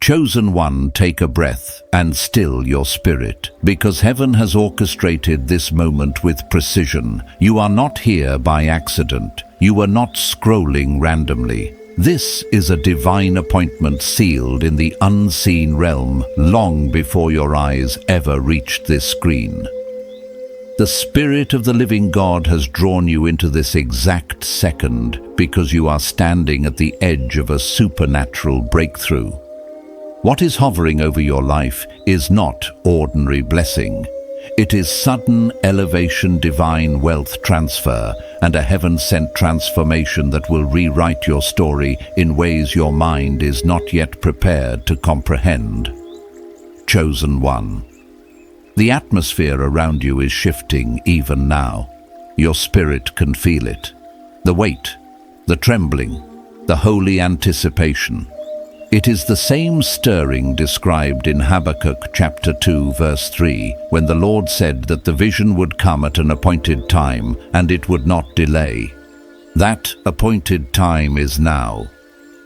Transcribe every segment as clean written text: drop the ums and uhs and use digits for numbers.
Chosen one, take a breath and still your spirit, because heaven has orchestrated this moment with precision. You are not here by accident. You are not scrolling randomly. This is a divine appointment sealed in the unseen realm long before your eyes ever reached this screen. The Spirit of the living God has drawn you into this exact second because you are standing at the edge of a supernatural breakthrough. What is hovering over your life is not ordinary blessing. It is sudden elevation, divine wealth transfer, and a heaven-sent transformation that will rewrite your story in ways your mind is not yet prepared to comprehend. Chosen one. The atmosphere around you is shifting even now. Your spirit can feel it. The weight, the trembling, the holy anticipation. It is the same stirring described in Habakkuk chapter 2 verse 3, when the Lord said that the vision would come at an appointed time and it would not delay. That appointed time is now.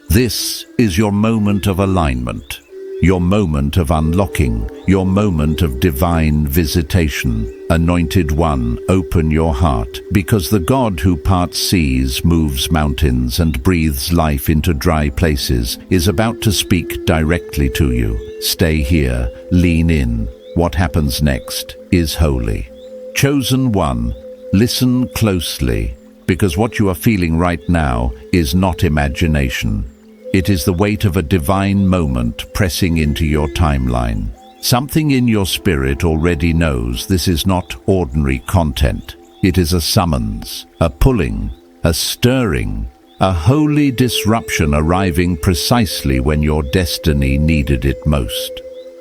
This is your moment of alignment, your moment of unlocking, your moment of divine visitation. Anointed one, open your heart, because the God who parts seas, moves mountains, and breathes life into dry places is about to speak directly to you. Stay here, lean in. What happens next is holy. Chosen one, listen closely, because what you are feeling right now is not imagination. It is the weight of a divine moment pressing into your timeline. Something in your spirit already knows this is not ordinary content. It is a summons, a pulling, a stirring, a holy disruption arriving precisely when your destiny needed it most.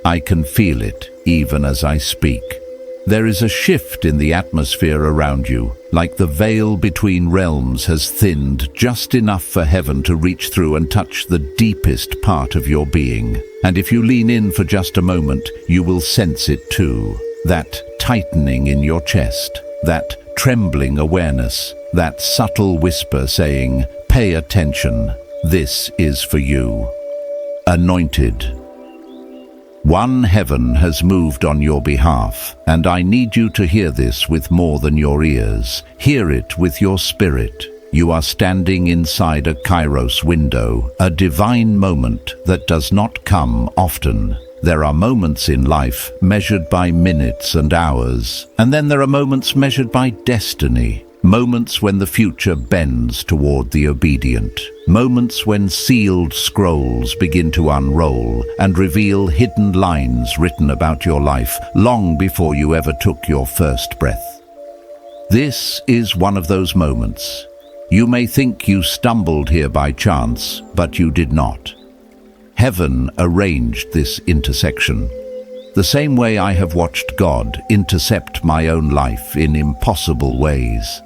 I can feel it even as I speak. There is a shift in the atmosphere around you, like the veil between realms has thinned just enough for heaven to reach through and touch the deepest part of your being. And if you lean in for just a moment, you will sense it too. That tightening in your chest, that trembling awareness, that subtle whisper saying, "Pay attention, this is for you." Anointed. One, heaven has moved on your behalf, and I need you to hear this with more than your ears. Hear it with your spirit. You are standing inside a Kairos window, a divine moment that does not come often. There are moments in life measured by minutes and hours, and then there are moments measured by destiny. Moments when the future bends toward the obedient. Moments when sealed scrolls begin to unroll and reveal hidden lines written about your life long before you ever took your first breath. This is one of those moments. You may think you stumbled here by chance, but you did not. Heaven arranged this intersection. The same way I have watched God intercept my own life in impossible ways.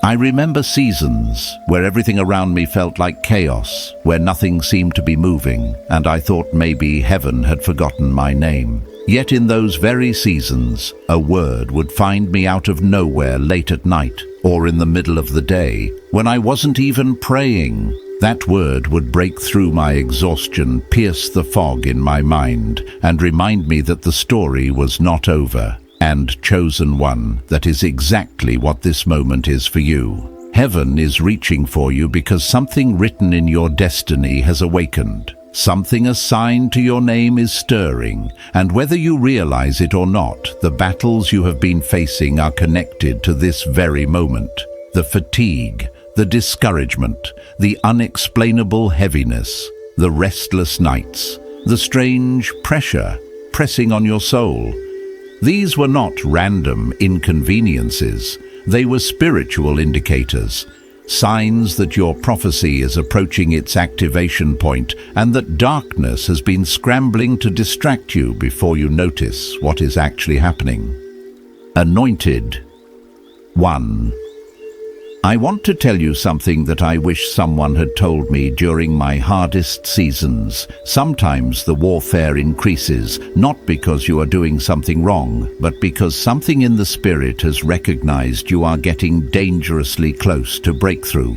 I remember seasons where everything around me felt like chaos, where nothing seemed to be moving, and I thought maybe heaven had forgotten my name. Yet in those very seasons, a word would find me out of nowhere late at night or in the middle of the day, when I wasn't even praying. That word would break through my exhaustion, pierce the fog in my mind, and remind me that the story was not over. And chosen one, that is exactly what this moment is for you. Heaven is reaching for you because something written in your destiny has awakened. Something assigned to your name is stirring, and whether you realize it or not, the battles you have been facing are connected to this very moment. The fatigue, the discouragement, the unexplainable heaviness, the restless nights, the strange pressure pressing on your soul. These were not random inconveniences. They were spiritual indicators, signs that your prophecy is approaching its activation point and that darkness has been scrambling to distract you before you notice what is actually happening. Anointed. 1. I want to tell you something that I wish someone had told me during my hardest seasons. Sometimes the warfare increases, not because you are doing something wrong, but because something in the spirit has recognized you are getting dangerously close to breakthrough.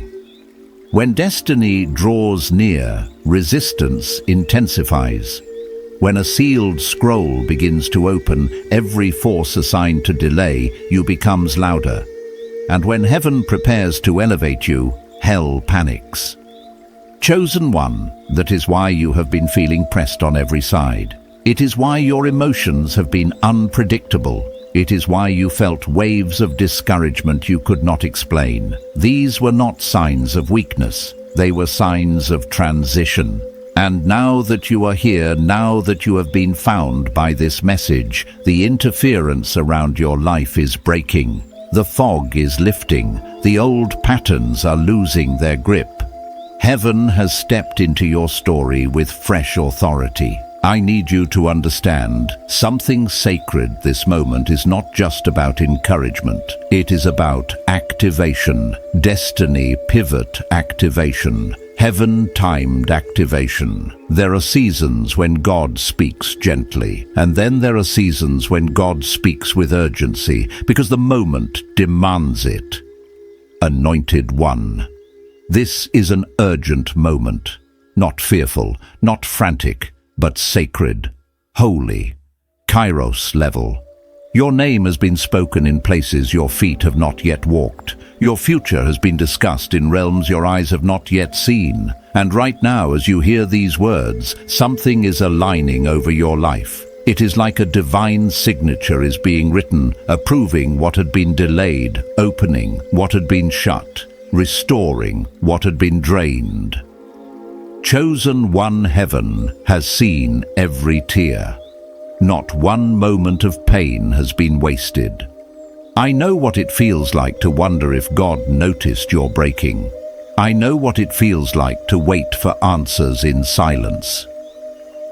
When destiny draws near, resistance intensifies. When a sealed scroll begins to open, every force assigned to delay you becomes louder. And when heaven prepares to elevate you, hell panics. Chosen one, that is why you have been feeling pressed on every side. It is why your emotions have been unpredictable. It is why you felt waves of discouragement you could not explain. These were not signs of weakness. They were signs of transition. And now that you are here, now that you have been found by this message, the interference around your life is breaking. The fog is lifting. The old patterns are losing their grip. Heaven has stepped into your story with fresh authority. I need you to understand, something sacred this moment is not just about encouragement. It is about activation, destiny pivot activation, heaven-timed activation. There are seasons when God speaks gently, and then there are seasons when God speaks with urgency, because the moment demands it. Anointed One. This is an urgent moment, not fearful, not frantic, but sacred, holy, Kairos level. Your name has been spoken in places your feet have not yet walked. Your future has been discussed in realms your eyes have not yet seen. And right now, as you hear these words, something is aligning over your life. It is like a divine signature is being written, approving what had been delayed, opening what had been shut, restoring what had been drained. Chosen one, heaven has seen every tear. Not one moment of pain has been wasted. I know what it feels like to wonder if God noticed your breaking. I know what it feels like to wait for answers in silence.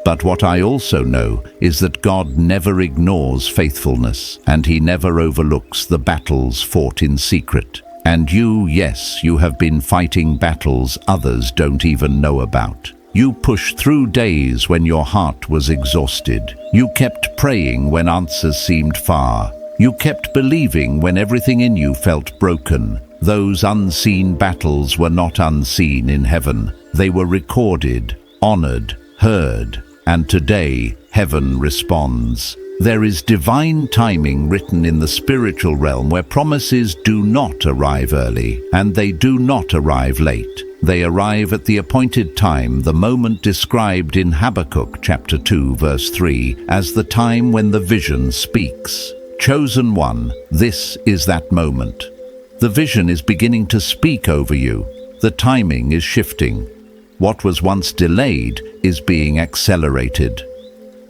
But what I also know is that God never ignores faithfulness, and He never overlooks the battles fought in secret. And you, yes, you have been fighting battles others don't even know about. You pushed through days when your heart was exhausted. You kept praying when answers seemed far. You kept believing when everything in you felt broken. Those unseen battles were not unseen in heaven. They were recorded, honored, heard, and today heaven responds. There is divine timing written in the spiritual realm where promises do not arrive early and they do not arrive late. They arrive at the appointed time, the moment described in Habakkuk chapter 2 verse 3 as the time when the vision speaks. Chosen one, this is that moment. The vision is beginning to speak over you. The timing is shifting. What was once delayed is being accelerated.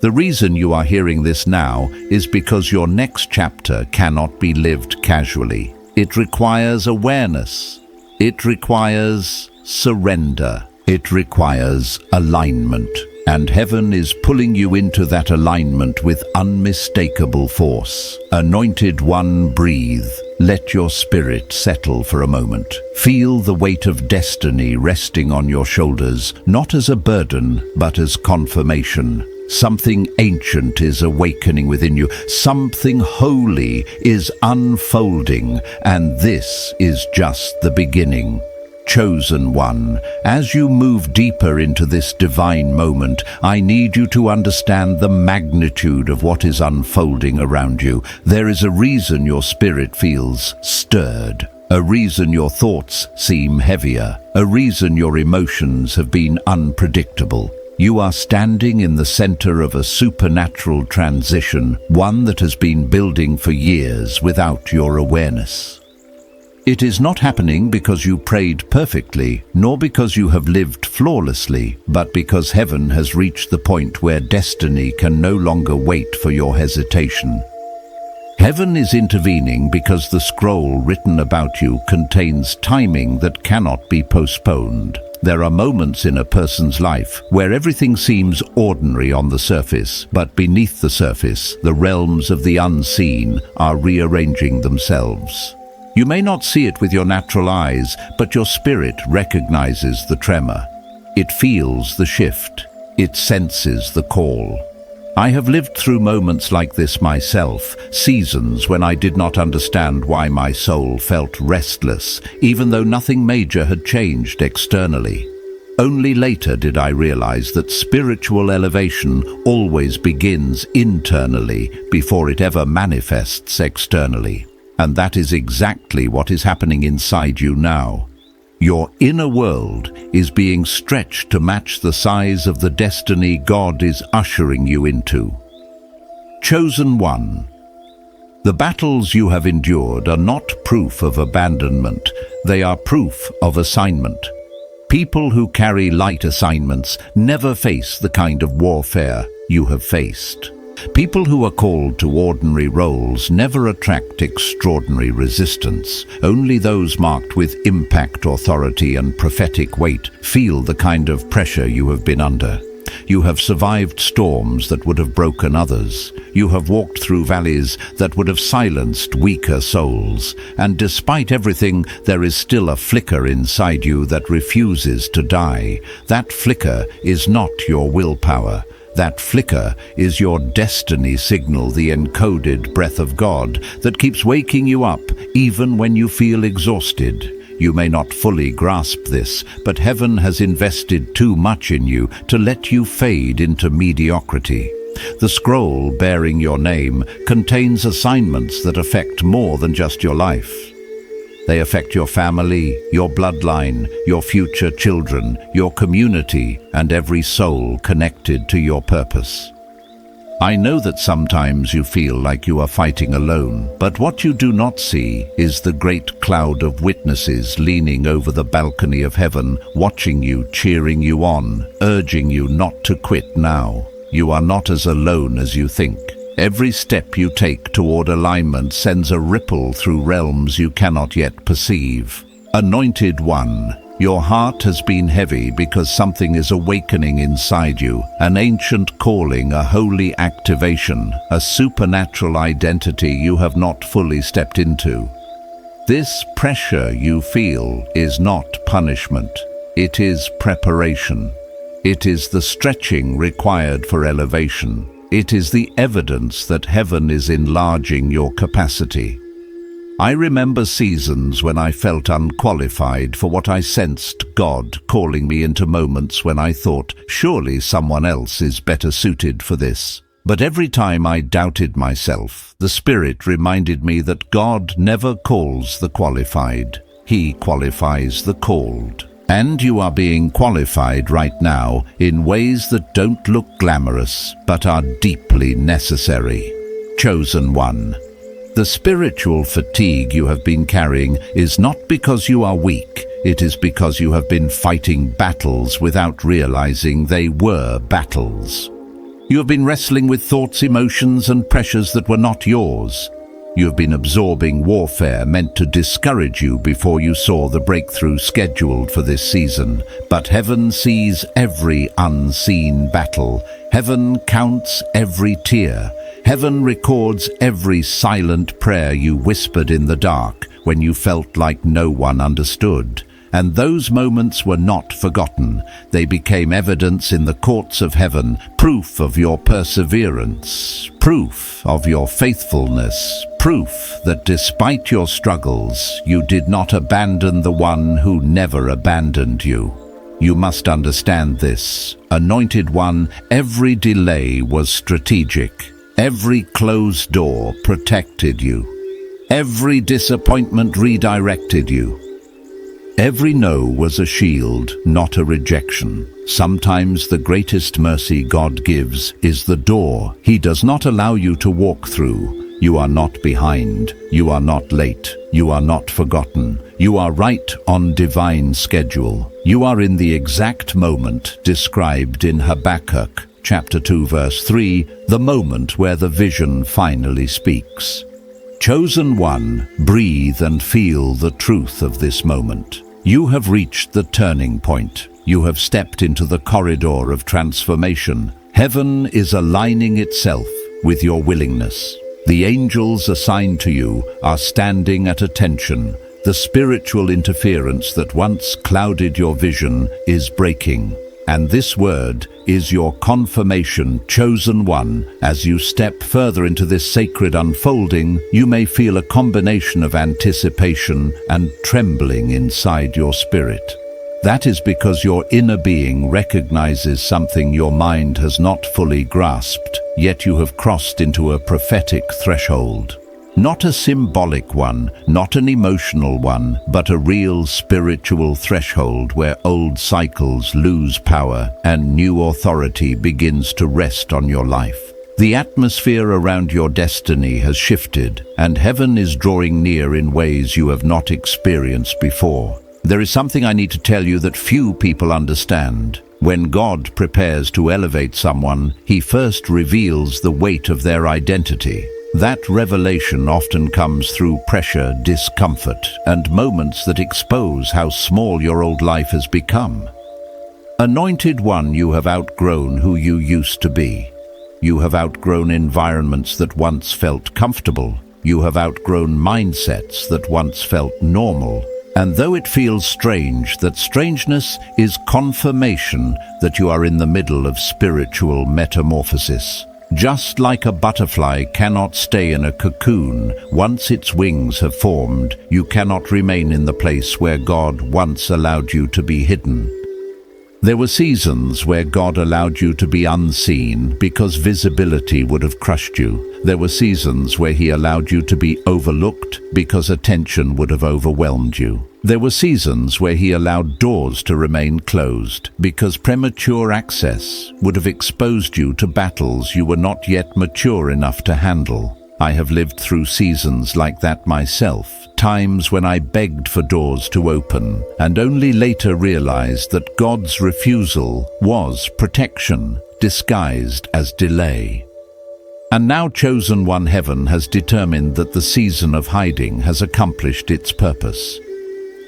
The reason you are hearing this now is because your next chapter cannot be lived casually. It requires awareness. It requires surrender. It requires alignment. And heaven is pulling you into that alignment with unmistakable force. Anointed one, breathe. Let your spirit settle for a moment. Feel the weight of destiny resting on your shoulders, not as a burden, but as confirmation. Something ancient is awakening within you. Something holy is unfolding, and this is just the beginning. Chosen one, as you move deeper into this divine moment, I need you to understand the magnitude of what is unfolding around you. There is a reason your spirit feels stirred, a reason your thoughts seem heavier, a reason your emotions have been unpredictable. You are standing in the center of a supernatural transition, one that has been building for years without your awareness. It is not happening because you prayed perfectly, nor because you have lived flawlessly, but because heaven has reached the point where destiny can no longer wait for your hesitation. Heaven is intervening because the scroll written about you contains timing that cannot be postponed. There are moments in a person's life where everything seems ordinary on the surface, but beneath the surface, the realms of the unseen are rearranging themselves. You may not see it with your natural eyes, but your spirit recognizes the tremor. It feels the shift. It senses the call. I have lived through moments like this myself, seasons when I did not understand why my soul felt restless, even though nothing major had changed externally. Only later did I realize that spiritual elevation always begins internally before it ever manifests externally. And that is exactly what is happening inside you now. Your inner world is being stretched to match the size of the destiny God is ushering you into. Chosen one. The battles you have endured are not proof of abandonment, they are proof of assignment. People who carry light assignments never face the kind of warfare you have faced. People who are called to ordinary roles never attract extraordinary resistance. Only those marked with impact, authority, and prophetic weight feel the kind of pressure you have been under. You have survived storms that would have broken others. You have walked through valleys that would have silenced weaker souls. And despite everything, there is still a flicker inside you that refuses to die. That flicker is not your willpower. That flicker is your destiny signal, the encoded breath of God that keeps waking you up even when you feel exhausted. You may not fully grasp this, but heaven has invested too much in you to let you fade into mediocrity. The scroll bearing your name contains assignments that affect more than just your life. They affect your family, your bloodline, your future children, your community, and every soul connected to your purpose. I know that sometimes you feel like you are fighting alone, but what you do not see is the great cloud of witnesses leaning over the balcony of heaven, watching you, cheering you on, urging you not to quit now. You are not as alone as you think. Every step you take toward alignment sends a ripple through realms you cannot yet perceive. Anointed one, your heart has been heavy because something is awakening inside you, an ancient calling, a holy activation, a supernatural identity you have not fully stepped into. This pressure you feel is not punishment. It is preparation. It is the stretching required for elevation. It is the evidence that heaven is enlarging your capacity. I remember seasons when I felt unqualified for what I sensed God calling me into moments when I thought, surely someone else is better suited for this. But every time I doubted myself, the Spirit reminded me that God never calls the qualified. He qualifies the called. And you are being qualified right now in ways that don't look glamorous, but are deeply necessary. Chosen one. The spiritual fatigue you have been carrying is not because you are weak, it is because you have been fighting battles without realizing they were battles. You have been wrestling with thoughts, emotions, and pressures that were not yours. You have been absorbing warfare meant to discourage you before you saw the breakthrough scheduled for this season. But heaven sees every unseen battle. Heaven counts every tear. Heaven records every silent prayer you whispered in the dark when you felt like no one understood. And those moments were not forgotten. They became evidence in the courts of heaven, proof of your perseverance, proof of your faithfulness, proof that despite your struggles, you did not abandon the one who never abandoned you. You must understand this. Anointed one, every delay was strategic. Every closed door protected you. Every disappointment redirected you. Every no was a shield, not a rejection. Sometimes the greatest mercy God gives is the door He does not allow you to walk through. You are not behind. You are not late. You are not forgotten. You are right on divine schedule. You are in the exact moment described in Habakkuk, chapter 2, verse 3, the moment where the vision finally speaks. Chosen one, breathe and feel the truth of this moment. You have reached the turning point. You have stepped into the corridor of transformation. Heaven is aligning itself with your willingness. The angels assigned to you are standing at attention. The spiritual interference that once clouded your vision is breaking. And this word is your confirmation, chosen one. As you step further into this sacred unfolding, you may feel a combination of anticipation and trembling inside your spirit. That is because your inner being recognizes something your mind has not fully grasped, yet you have crossed into a prophetic threshold. Not a symbolic one, not an emotional one, but a real spiritual threshold where old cycles lose power and new authority begins to rest on your life. The atmosphere around your destiny has shifted, and heaven is drawing near in ways you have not experienced before. There is something I need to tell you that few people understand. When God prepares to elevate someone, He first reveals the weight of their identity. That revelation often comes through pressure, discomfort, and moments that expose how small your old life has become. Anointed one, you have outgrown who you used to be. You have outgrown environments that once felt comfortable. You have outgrown mindsets that once felt normal. And though it feels strange, that strangeness is confirmation that you are in the middle of spiritual metamorphosis. Just like a butterfly cannot stay in a cocoon, once its wings have formed, you cannot remain in the place where God once allowed you to be hidden. There were seasons where God allowed you to be unseen because visibility would have crushed you. There were seasons where He allowed you to be overlooked because attention would have overwhelmed you. There were seasons where He allowed doors to remain closed because premature access would have exposed you to battles you were not yet mature enough to handle. I have lived through seasons like that myself, times when I begged for doors to open and only later realized that God's refusal was protection disguised as delay. And now, chosen one, heaven has determined that the season of hiding has accomplished its purpose.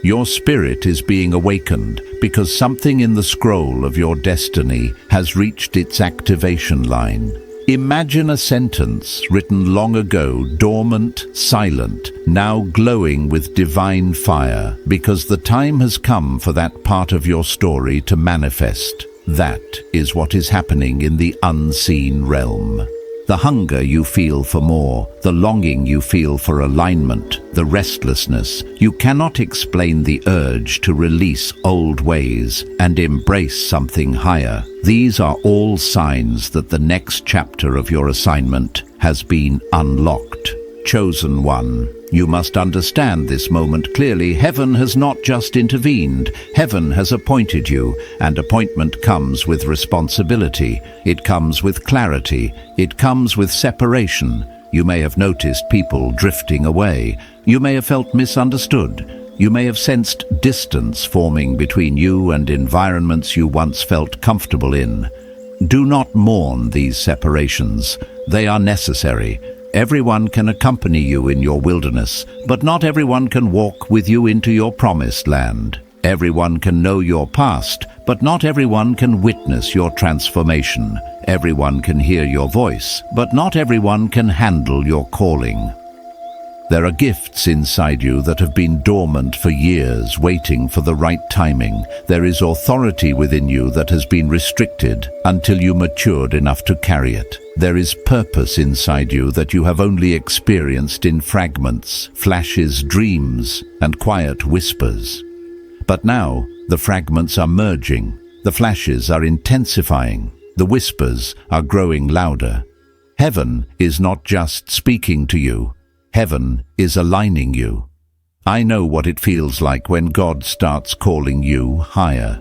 Your spirit is being awakened because something in the scroll of your destiny has reached its activation line. Imagine a sentence written long ago, dormant, silent, now glowing with divine fire, because the time has come for that part of your story to manifest. That is what is happening in the unseen realm. The hunger you feel for more, the longing you feel for alignment, the restlessness, you cannot explain the urge to release old ways and embrace something higher. These are all signs that the next chapter of your assignment has been unlocked. Chosen one, you must understand this moment clearly. Heaven has not just intervened. Heaven has appointed you, and appointment comes with responsibility. It comes with clarity. It comes with separation. You may have noticed people drifting away. You may have felt misunderstood. You may have sensed distance forming between you and environments you once felt comfortable in. Do not mourn these separations. They are necessary. Everyone can accompany you in your wilderness, but not everyone can walk with you into your promised land. Everyone can know your past, but not everyone can witness your transformation. Everyone can hear your voice, but not everyone can handle your calling. There are gifts inside you that have been dormant for years, waiting for the right timing. There is authority within you that has been restricted until you matured enough to carry it. There is purpose inside you that you have only experienced in fragments, flashes, dreams, and quiet whispers. But now, the fragments are merging. The flashes are intensifying. The whispers are growing louder. Heaven is not just speaking to you. Heaven is aligning you. I know what it feels like when God starts calling you higher.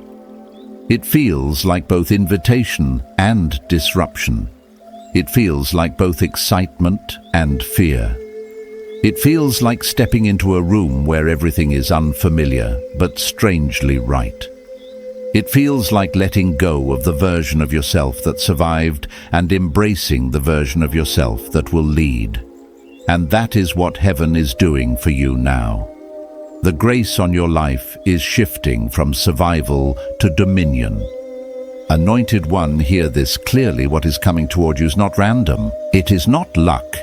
It feels like both invitation and disruption. It feels like both excitement and fear. It feels like stepping into a room where everything is unfamiliar, but strangely right. It feels like letting go of the version of yourself that survived and embracing the version of yourself that will lead. And that is what heaven is doing for you now. The grace on your life is shifting from survival to dominion. Anointed one, hear this clearly. What is coming toward you is not random. It is not luck.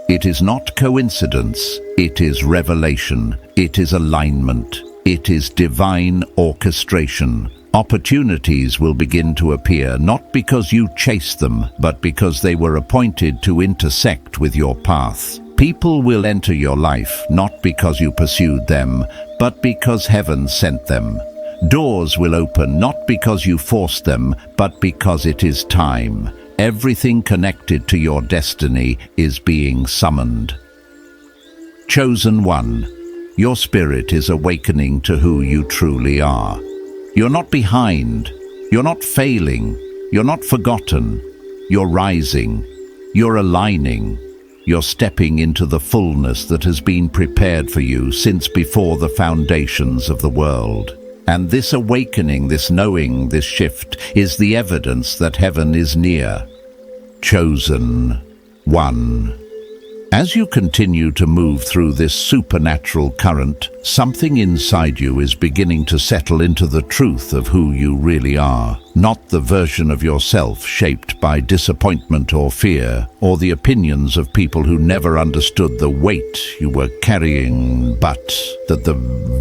It is not coincidence. It is revelation. It is alignment. It is divine orchestration. Opportunities will begin to appear not because you chase them, but because they were appointed to intersect with your path. People will enter your life not because you pursued them, but because heaven sent them. Doors will open not because you forced them, but because it is time. Everything connected to your destiny is being summoned. Chosen one, your spirit is awakening to who you truly are. You're not behind, you're not failing, you're not forgotten. You're rising, you're aligning, you're stepping into the fullness that has been prepared for you since before the foundations of the world. And this awakening, this knowing, this shift is the evidence that heaven is near. Chosen one. As you continue to move through this supernatural current, something inside you is beginning to settle into the truth of who you really are, not the version of yourself shaped by disappointment or fear, or the opinions of people who never understood the weight you were carrying, but that the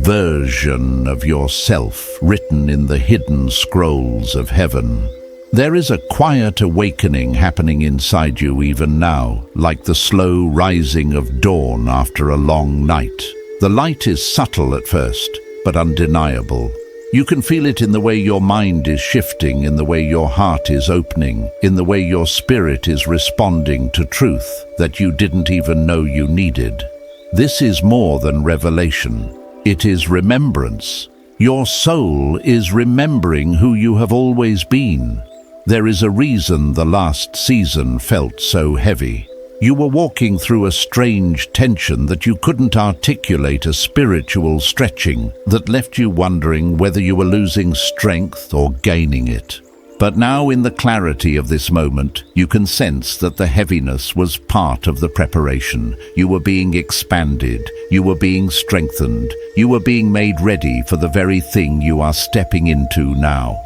version of yourself written in the hidden scrolls of heaven. There is a quiet awakening happening inside you even now, like the slow rising of dawn after a long night. The light is subtle at first, but undeniable. You can feel it in the way your mind is shifting, in the way your heart is opening, in the way your spirit is responding to truth that you didn't even know you needed. This is more than revelation. It is remembrance. Your soul is remembering who you have always been. There is a reason the last season felt so heavy. You were walking through a strange tension that you couldn't articulate, a spiritual stretching that left you wondering whether you were losing strength or gaining it. But now, in the clarity of this moment, you can sense that the heaviness was part of the preparation. You were being expanded, you were being strengthened, you were being made ready for the very thing you are stepping into now.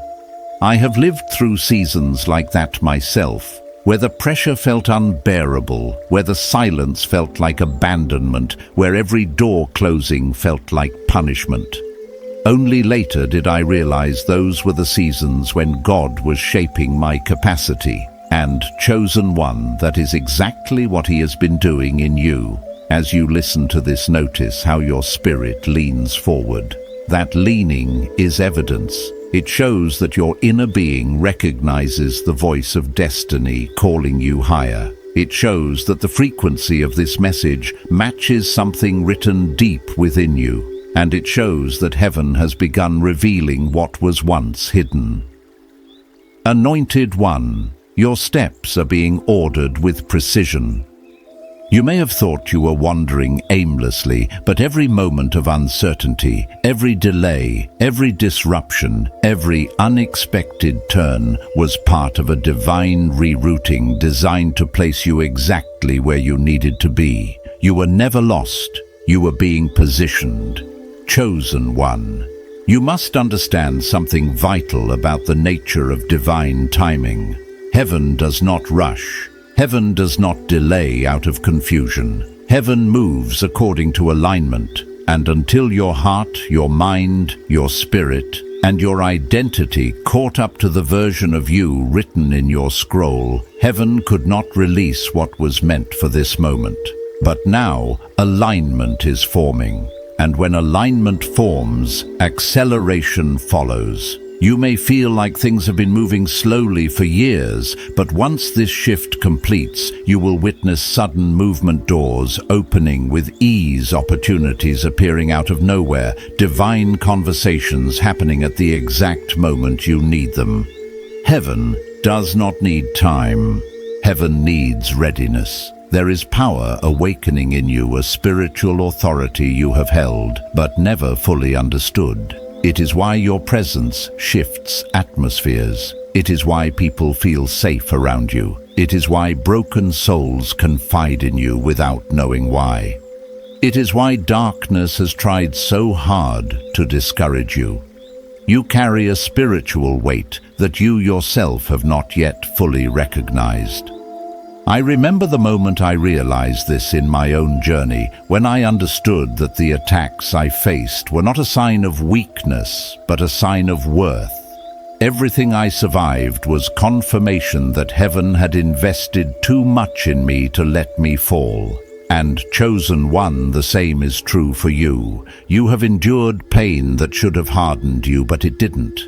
I have lived through seasons like that myself, where the pressure felt unbearable, where the silence felt like abandonment, where every door closing felt like punishment. Only later did I realize those were the seasons when God was shaping my capacity. And chosen one, that is exactly what He has been doing in you. As you listen to this, notice how your spirit leans forward. That leaning is evidence. It shows that your inner being recognizes the voice of destiny calling you higher. It shows that the frequency of this message matches something written deep within you. And it shows that heaven has begun revealing what was once hidden. Anointed one, your steps are being ordered with precision. You may have thought you were wandering aimlessly, but every moment of uncertainty, every delay, every disruption, every unexpected turn was part of a divine rerouting designed to place you exactly where you needed to be. You were never lost. You were being positioned. Chosen one. You must understand something vital about the nature of divine timing. Heaven does not rush. Heaven does not delay out of confusion. Heaven moves according to alignment, and until your heart, your mind, your spirit, and your identity caught up to the version of you written in your scroll, heaven could not release what was meant for this moment. But now, alignment is forming, and when alignment forms, acceleration follows. You may feel like things have been moving slowly for years, but once this shift completes, you will witness sudden movement, doors opening with ease, opportunities appearing out of nowhere, divine conversations happening at the exact moment you need them. Heaven does not need time. Heaven needs readiness. There is power awakening in you, a spiritual authority you have held, but never fully understood. It is why your presence shifts atmospheres. It is why people feel safe around you. It is why broken souls confide in you without knowing why. It is why darkness has tried so hard to discourage you. You carry a spiritual weight that you yourself have not yet fully recognized. I remember the moment I realized this in my own journey, when I understood that the attacks I faced were not a sign of weakness, but a sign of worth. Everything I survived was confirmation that heaven had invested too much in me to let me fall. And chosen one, the same is true for you. You have endured pain that should have hardened you, but it didn't.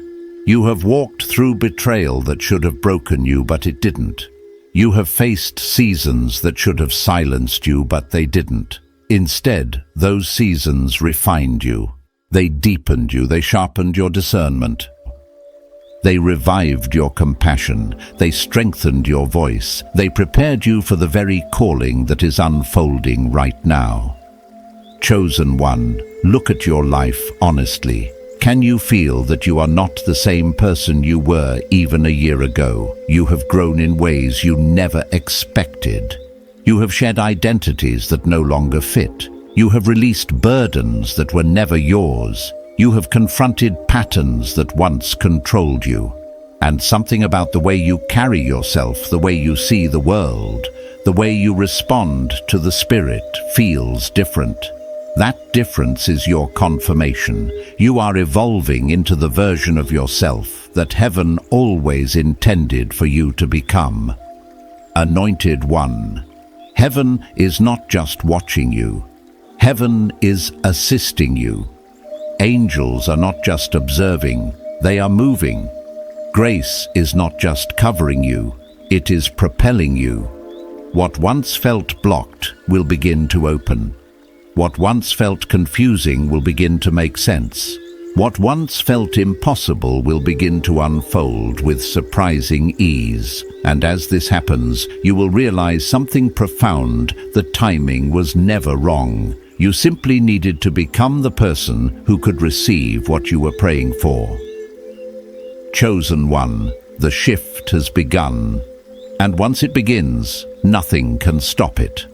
You have walked through betrayal that should have broken you, but it didn't. You have faced seasons that should have silenced you, but they didn't. Instead, those seasons refined you. They deepened you, they sharpened your discernment. They revived your compassion, they strengthened your voice, they prepared you for the very calling that is unfolding right now. Chosen one, look at your life honestly. Can you feel that you are not the same person you were even a year ago? You have grown in ways you never expected. You have shed identities that no longer fit. You have released burdens that were never yours. You have confronted patterns that once controlled you. And something about the way you carry yourself, the way you see the world, the way you respond to the Spirit feels different. That difference is your confirmation. You are evolving into the version of yourself that heaven always intended for you to become. Anointed one. Heaven is not just watching you. Heaven is assisting you. Angels are not just observing, they are moving. Grace is not just covering you, it is propelling you. What once felt blocked will begin to open. What once felt confusing will begin to make sense. What once felt impossible will begin to unfold with surprising ease. And as this happens, you will realize something profound: the timing was never wrong. You simply needed to become the person who could receive what you were praying for. Chosen one, the shift has begun. And once it begins, nothing can stop it.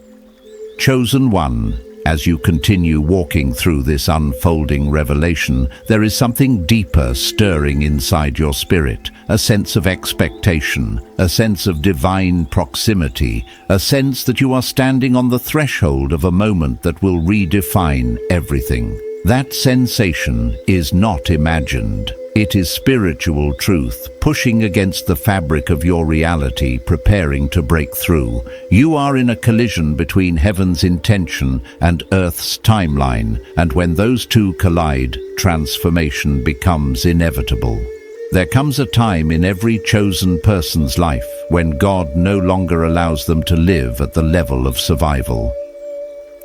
Chosen one, as you continue walking through this unfolding revelation, there is something deeper stirring inside your spirit, a sense of expectation, a sense of divine proximity, a sense that you are standing on the threshold of a moment that will redefine everything. That sensation is not imagined. It is spiritual truth pushing against the fabric of your reality, preparing to break through. You are in a collision between heaven's intention and earth's timeline, and when those two collide, transformation becomes inevitable. There comes a time in every chosen person's life when God no longer allows them to live at the level of survival.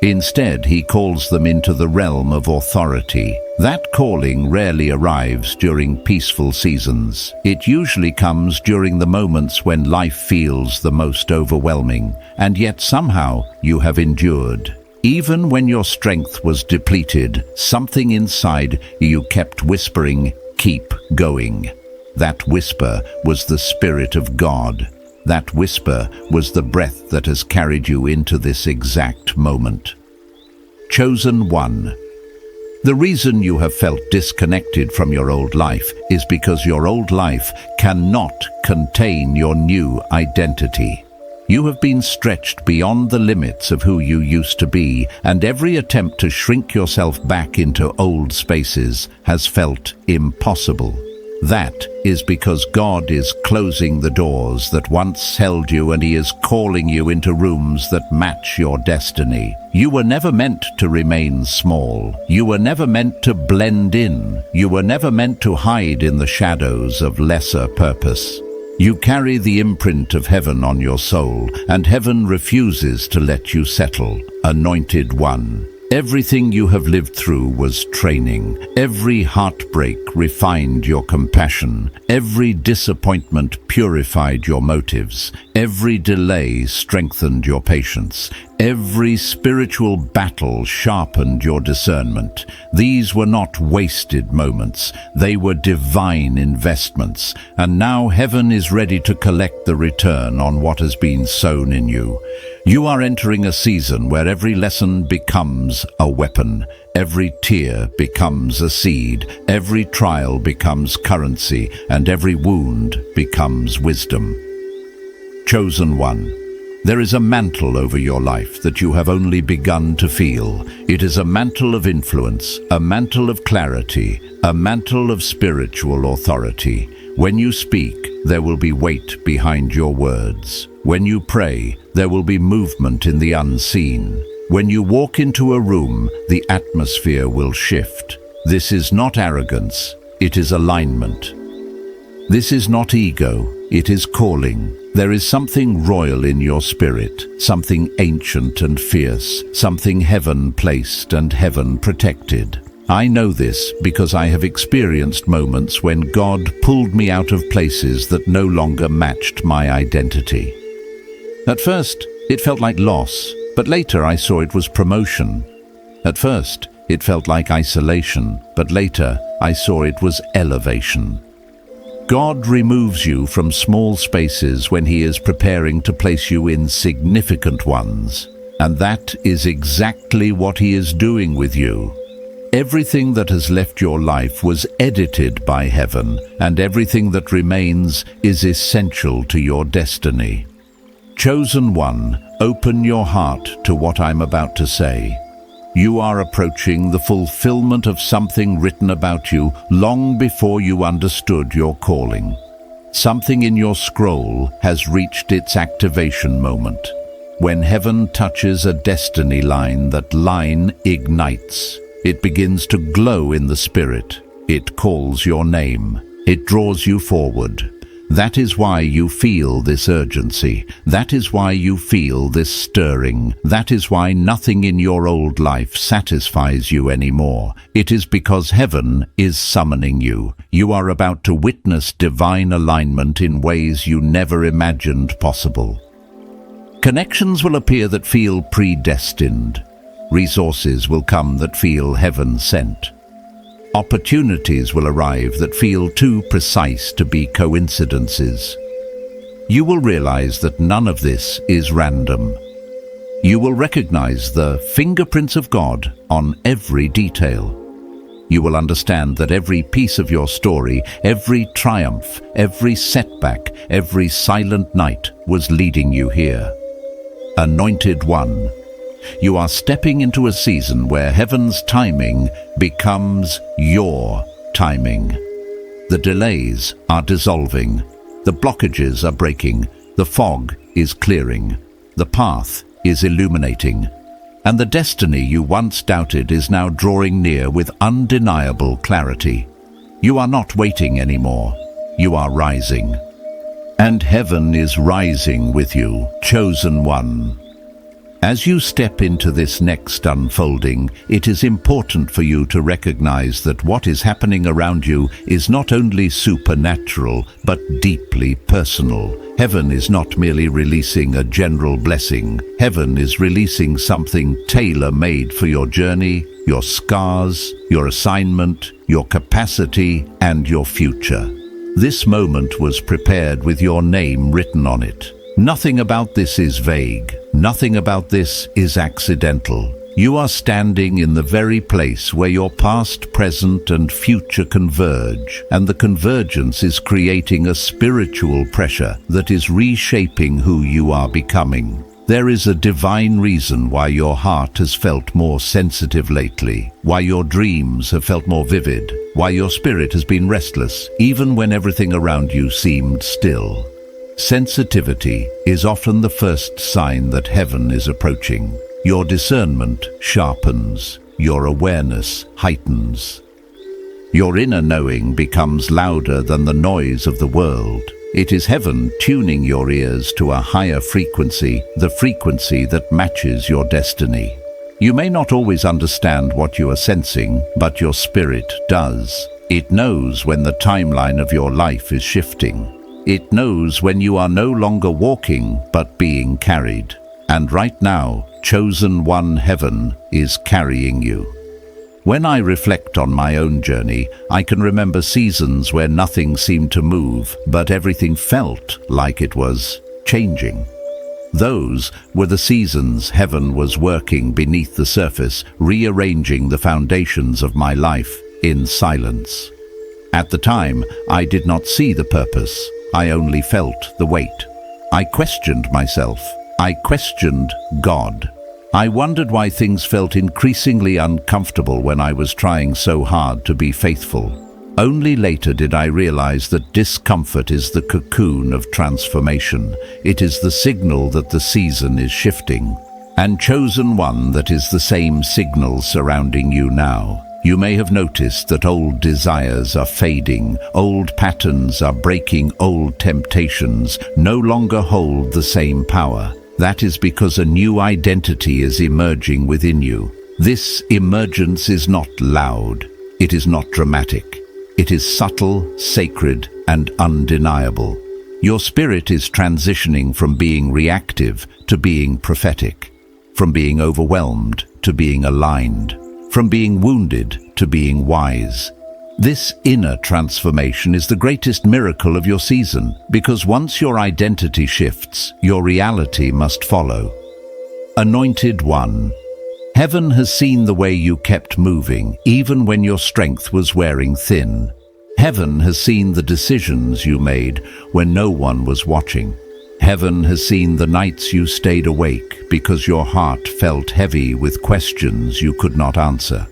Instead, he calls them into the realm of authority. That calling rarely arrives during peaceful seasons. It usually comes during the moments when life feels the most overwhelming, and yet somehow you have endured. Even when your strength was depleted, something inside you kept whispering, "Keep going." That whisper was the Spirit of God. That whisper was the breath that has carried you into this exact moment. Chosen one. The reason you have felt disconnected from your old life is because your old life cannot contain your new identity. You have been stretched beyond the limits of who you used to be, and every attempt to shrink yourself back into old spaces has felt impossible. That is because God is closing the doors that once held you, and he is calling you into rooms that match your destiny. You were never meant to remain small. You were never meant to blend in. You were never meant to hide in the shadows of lesser purpose. You carry the imprint of heaven on your soul, and heaven refuses to let you settle. Anointed one. Everything you have lived through was training. Every heartbreak refined your compassion. Every disappointment purified your motives. Every delay strengthened your patience. Every spiritual battle sharpened your discernment. These were not wasted moments. They were divine investments. And now heaven is ready to collect the return on what has been sown in you. You are entering a season where every lesson becomes a weapon. Every tear becomes a seed. Every trial becomes currency. And every wound becomes wisdom. Chosen one. There is a mantle over your life that you have only begun to feel. It is a mantle of influence, a mantle of clarity, a mantle of spiritual authority. When you speak, there will be weight behind your words. When you pray, there will be movement in the unseen. When you walk into a room, the atmosphere will shift. This is not arrogance, it is alignment. This is not ego, it is calling. There is something royal in your spirit, something ancient and fierce, something heaven-placed and heaven-protected. I know this because I have experienced moments when God pulled me out of places that no longer matched my identity. At first, it felt like loss, but later I saw it was promotion. At first, it felt like isolation, but later I saw it was elevation. God removes you from small spaces when He is preparing to place you in significant ones. And that is exactly what He is doing with you. Everything that has left your life was edited by heaven, and everything that remains is essential to your destiny. Chosen one, open your heart to what I'm about to say. You are approaching the fulfillment of something written about you long before you understood your calling. Something in your scroll has reached its activation moment. When heaven touches a destiny line, that line ignites. It begins to glow in the spirit. It calls your name. It draws you forward. That is why you feel this urgency. That is why you feel this stirring. That is why nothing in your old life satisfies you anymore. It is because heaven is summoning you. You are about to witness divine alignment in ways you never imagined possible. Connections will appear that feel predestined. Resources will come that feel heaven-sent. Opportunities will arrive that feel too precise to be coincidences. You will realize that none of this is random. You will recognize the fingerprints of God on every detail. You will understand that every piece of your story, every triumph, every setback, every silent night was leading you here. Anointed one. You are stepping into a season where heaven's timing becomes your timing. The delays are dissolving. The blockages are breaking. The fog is clearing. The path is illuminating. And the destiny you once doubted is now drawing near with undeniable clarity. You are not waiting anymore. You are rising. And heaven is rising with you, chosen one. As you step into this next unfolding, it is important for you to recognize that what is happening around you is not only supernatural, but deeply personal. Heaven is not merely releasing a general blessing. Heaven is releasing something tailor-made for your journey, your scars, your assignment, your capacity, and your future. This moment was prepared with your name written on it. Nothing about this is vague. Nothing about this is accidental. You are standing in the very place where your past, present, and future converge, and the convergence is creating a spiritual pressure that is reshaping who you are becoming. There is a divine reason why your heart has felt more sensitive lately, why your dreams have felt more vivid, why your spirit has been restless, even when everything around you seemed still. Sensitivity is often the first sign that heaven is approaching. Your discernment sharpens, your awareness heightens. Your inner knowing becomes louder than the noise of the world. It is heaven tuning your ears to a higher frequency, the frequency that matches your destiny. You may not always understand what you are sensing, but your spirit does. It knows when the timeline of your life is shifting. It knows when you are no longer walking, but being carried. And right now, chosen one, heaven is carrying you. When I reflect on my own journey, I can remember seasons where nothing seemed to move, but everything felt like it was changing. Those were the seasons heaven was working beneath the surface, rearranging the foundations of my life in silence. At the time, I did not see the purpose. I only felt the weight. I questioned myself. I questioned God. I wondered why things felt increasingly uncomfortable when I was trying so hard to be faithful. Only later did I realize that discomfort is the cocoon of transformation. It is the signal that the season is shifting. And chosen one, that is the same signal surrounding you now. You may have noticed that old desires are fading, old patterns are breaking, old temptations no longer hold the same power. That is because a new identity is emerging within you. This emergence is not loud, it is not dramatic. It is subtle, sacred, and undeniable. Your spirit is transitioning from being reactive to being prophetic, from being overwhelmed to being aligned, from being wounded to being wise. This inner transformation is the greatest miracle of your season, because once your identity shifts, your reality must follow. Anointed One. Heaven has seen the way you kept moving, even when your strength was wearing thin. Heaven has seen the decisions you made when no one was watching. Heaven has seen the nights you stayed awake because your heart felt heavy with questions you could not answer.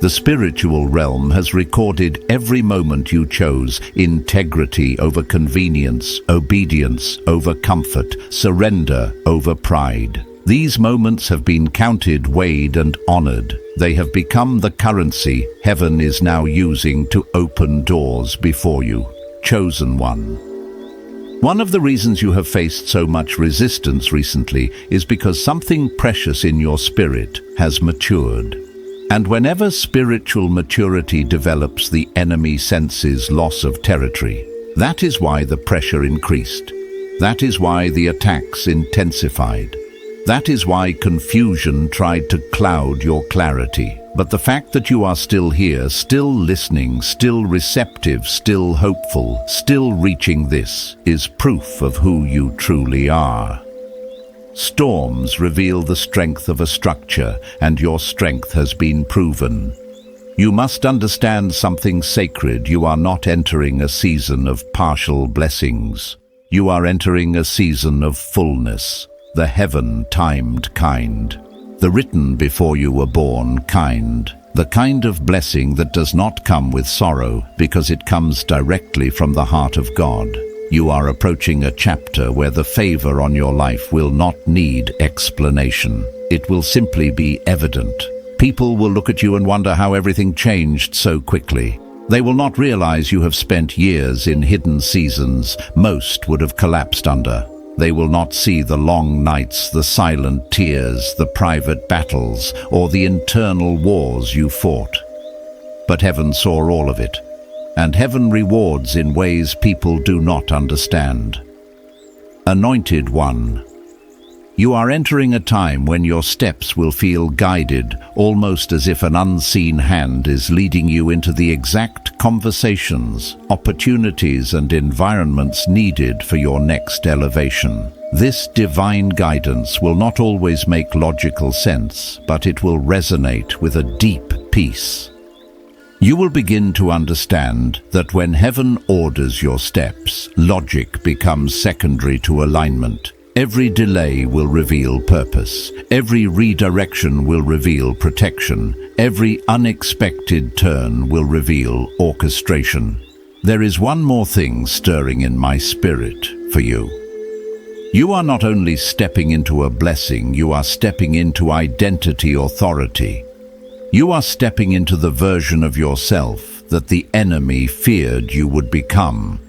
The spiritual realm has recorded every moment you chose integrity over convenience, obedience over comfort, surrender over pride. These moments have been counted, weighed, and honored. They have become the currency heaven is now using to open doors before you. Chosen One. One of the reasons you have faced so much resistance recently is because something precious in your spirit has matured. And whenever spiritual maturity develops, the enemy senses loss of territory. That is why the pressure increased. That is why the attacks intensified. That is why confusion tried to cloud your clarity. But the fact that you are still here, still listening, still receptive, still hopeful, still reaching this, is proof of who you truly are. Storms reveal the strength of a structure, and your strength has been proven. You must understand something sacred. You are not entering a season of partial blessings. You are entering a season of fullness. The heaven-timed kind, the written before you were born kind, the kind of blessing that does not come with sorrow because it comes directly from the heart of God. You are approaching a chapter where the favor on your life will not need explanation. It will simply be evident. People will look at you and wonder how everything changed so quickly. They will not realize you have spent years in hidden seasons most would have collapsed under. They will not see the long nights, the silent tears, the private battles, or the internal wars you fought. But heaven saw all of it, and heaven rewards in ways people do not understand. Anointed One. You are entering a time when your steps will feel guided, almost as if an unseen hand is leading you into the exact conversations, opportunities, and environments needed for your next elevation. This divine guidance will not always make logical sense, but it will resonate with a deep peace. You will begin to understand that when heaven orders your steps, logic becomes secondary to alignment. Every delay will reveal purpose. Every redirection will reveal protection. Every unexpected turn will reveal orchestration. There is one more thing stirring in my spirit for you. You are not only stepping into a blessing, you are stepping into identity authority. You are stepping into the version of yourself that the enemy feared you would become.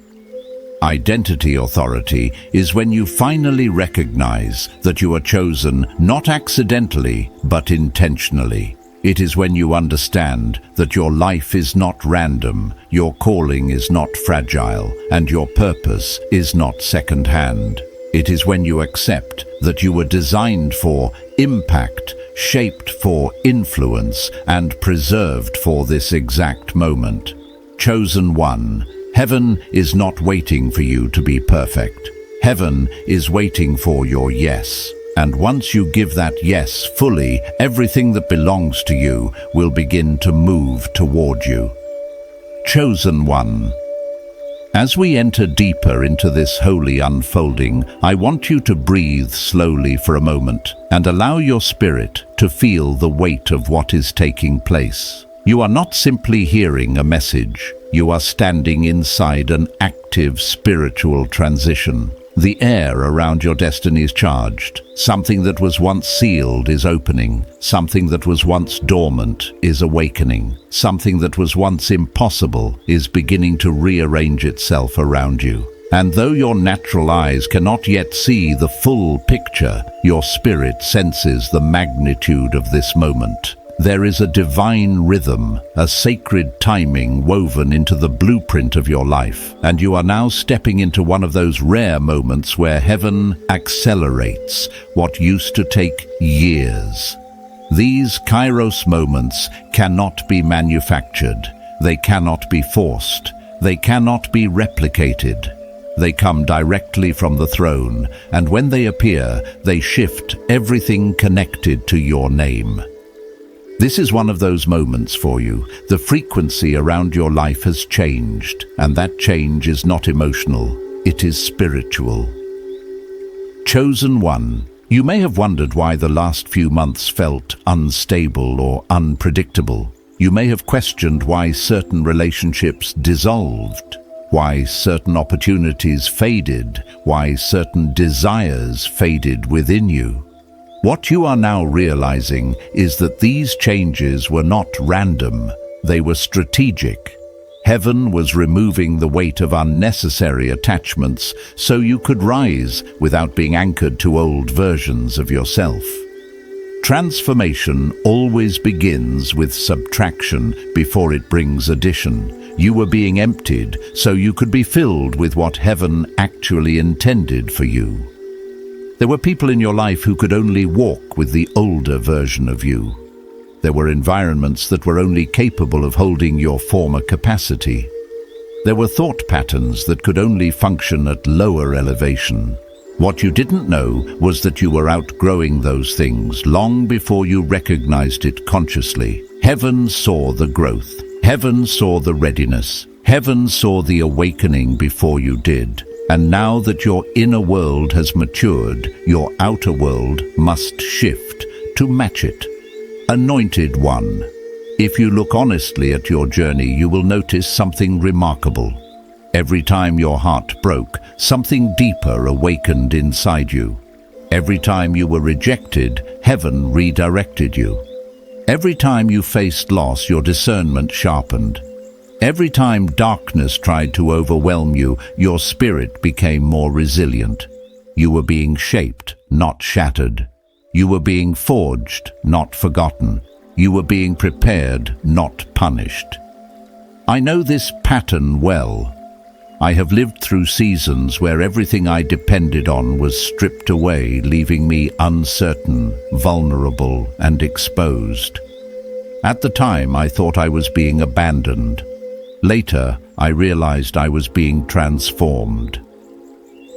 Identity authority is when you finally recognize that you are chosen not accidentally, but intentionally. It is when you understand that your life is not random, your calling is not fragile, and your purpose is not second-hand. It is when you accept that you were designed for impact, shaped for influence, and preserved for this exact moment. Chosen One. Heaven is not waiting for you to be perfect. Heaven is waiting for your yes. And once you give that yes fully, everything that belongs to you will begin to move toward you. Chosen One. As we enter deeper into this holy unfolding, I want you to breathe slowly for a moment and allow your spirit to feel the weight of what is taking place. You are not simply hearing a message. You are standing inside an active spiritual transition. The air around your destiny is charged. Something that was once sealed is opening. Something that was once dormant is awakening. Something that was once impossible is beginning to rearrange itself around you. And though your natural eyes cannot yet see the full picture, your spirit senses the magnitude of this moment. There is a divine rhythm, a sacred timing woven into the blueprint of your life, and you are now stepping into one of those rare moments where heaven accelerates what used to take years. These Kairos moments cannot be manufactured. They cannot be forced. They cannot be replicated. They come directly from the throne, and when they appear, they shift everything connected to your name. This is one of those moments for you. The frequency around your life has changed, and that change is not emotional, it is spiritual. Chosen one. You may have wondered why the last few months felt unstable or unpredictable. You may have questioned why certain relationships dissolved, why certain opportunities faded, why certain desires faded within you. What you are now realizing is that these changes were not random, they were strategic. Heaven was removing the weight of unnecessary attachments so you could rise without being anchored to old versions of yourself. Transformation always begins with subtraction before it brings addition. You were being emptied so you could be filled with what heaven actually intended for you. There were people in your life who could only walk with the older version of you. There were environments that were only capable of holding your former capacity. There were thought patterns that could only function at lower elevation. What you didn't know was that you were outgrowing those things long before you recognized it consciously. Heaven saw the growth. Heaven saw the readiness. Heaven saw the awakening before you did. And now that your inner world has matured, your outer world must shift to match it. Anointed one. If you look honestly at your journey, you will notice something remarkable. Every time your heart broke, something deeper awakened inside you. Every time you were rejected, heaven redirected you. Every time you faced loss, your discernment sharpened. Every time darkness tried to overwhelm you, your spirit became more resilient. You were being shaped, not shattered. You were being forged, not forgotten. You were being prepared, not punished. I know this pattern well. I have lived through seasons where everything I depended on was stripped away, leaving me uncertain, vulnerable, and exposed. At the time, I thought I was being abandoned. Later, I realized I was being transformed.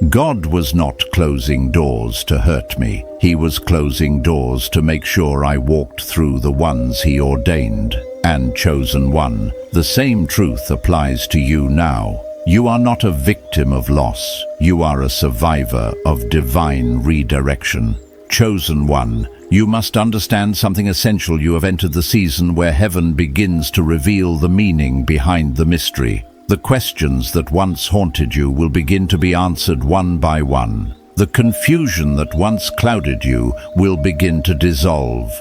God was not closing doors to hurt me. He was closing doors to make sure I walked through the ones He ordained. And chosen one, the same truth applies to you now. You are not a victim of loss. You are a survivor of divine redirection. Chosen one, you must understand something essential. You have entered the season where heaven begins to reveal the meaning behind the mystery. The questions that once haunted you will begin to be answered one by one. The confusion that once clouded you will begin to dissolve.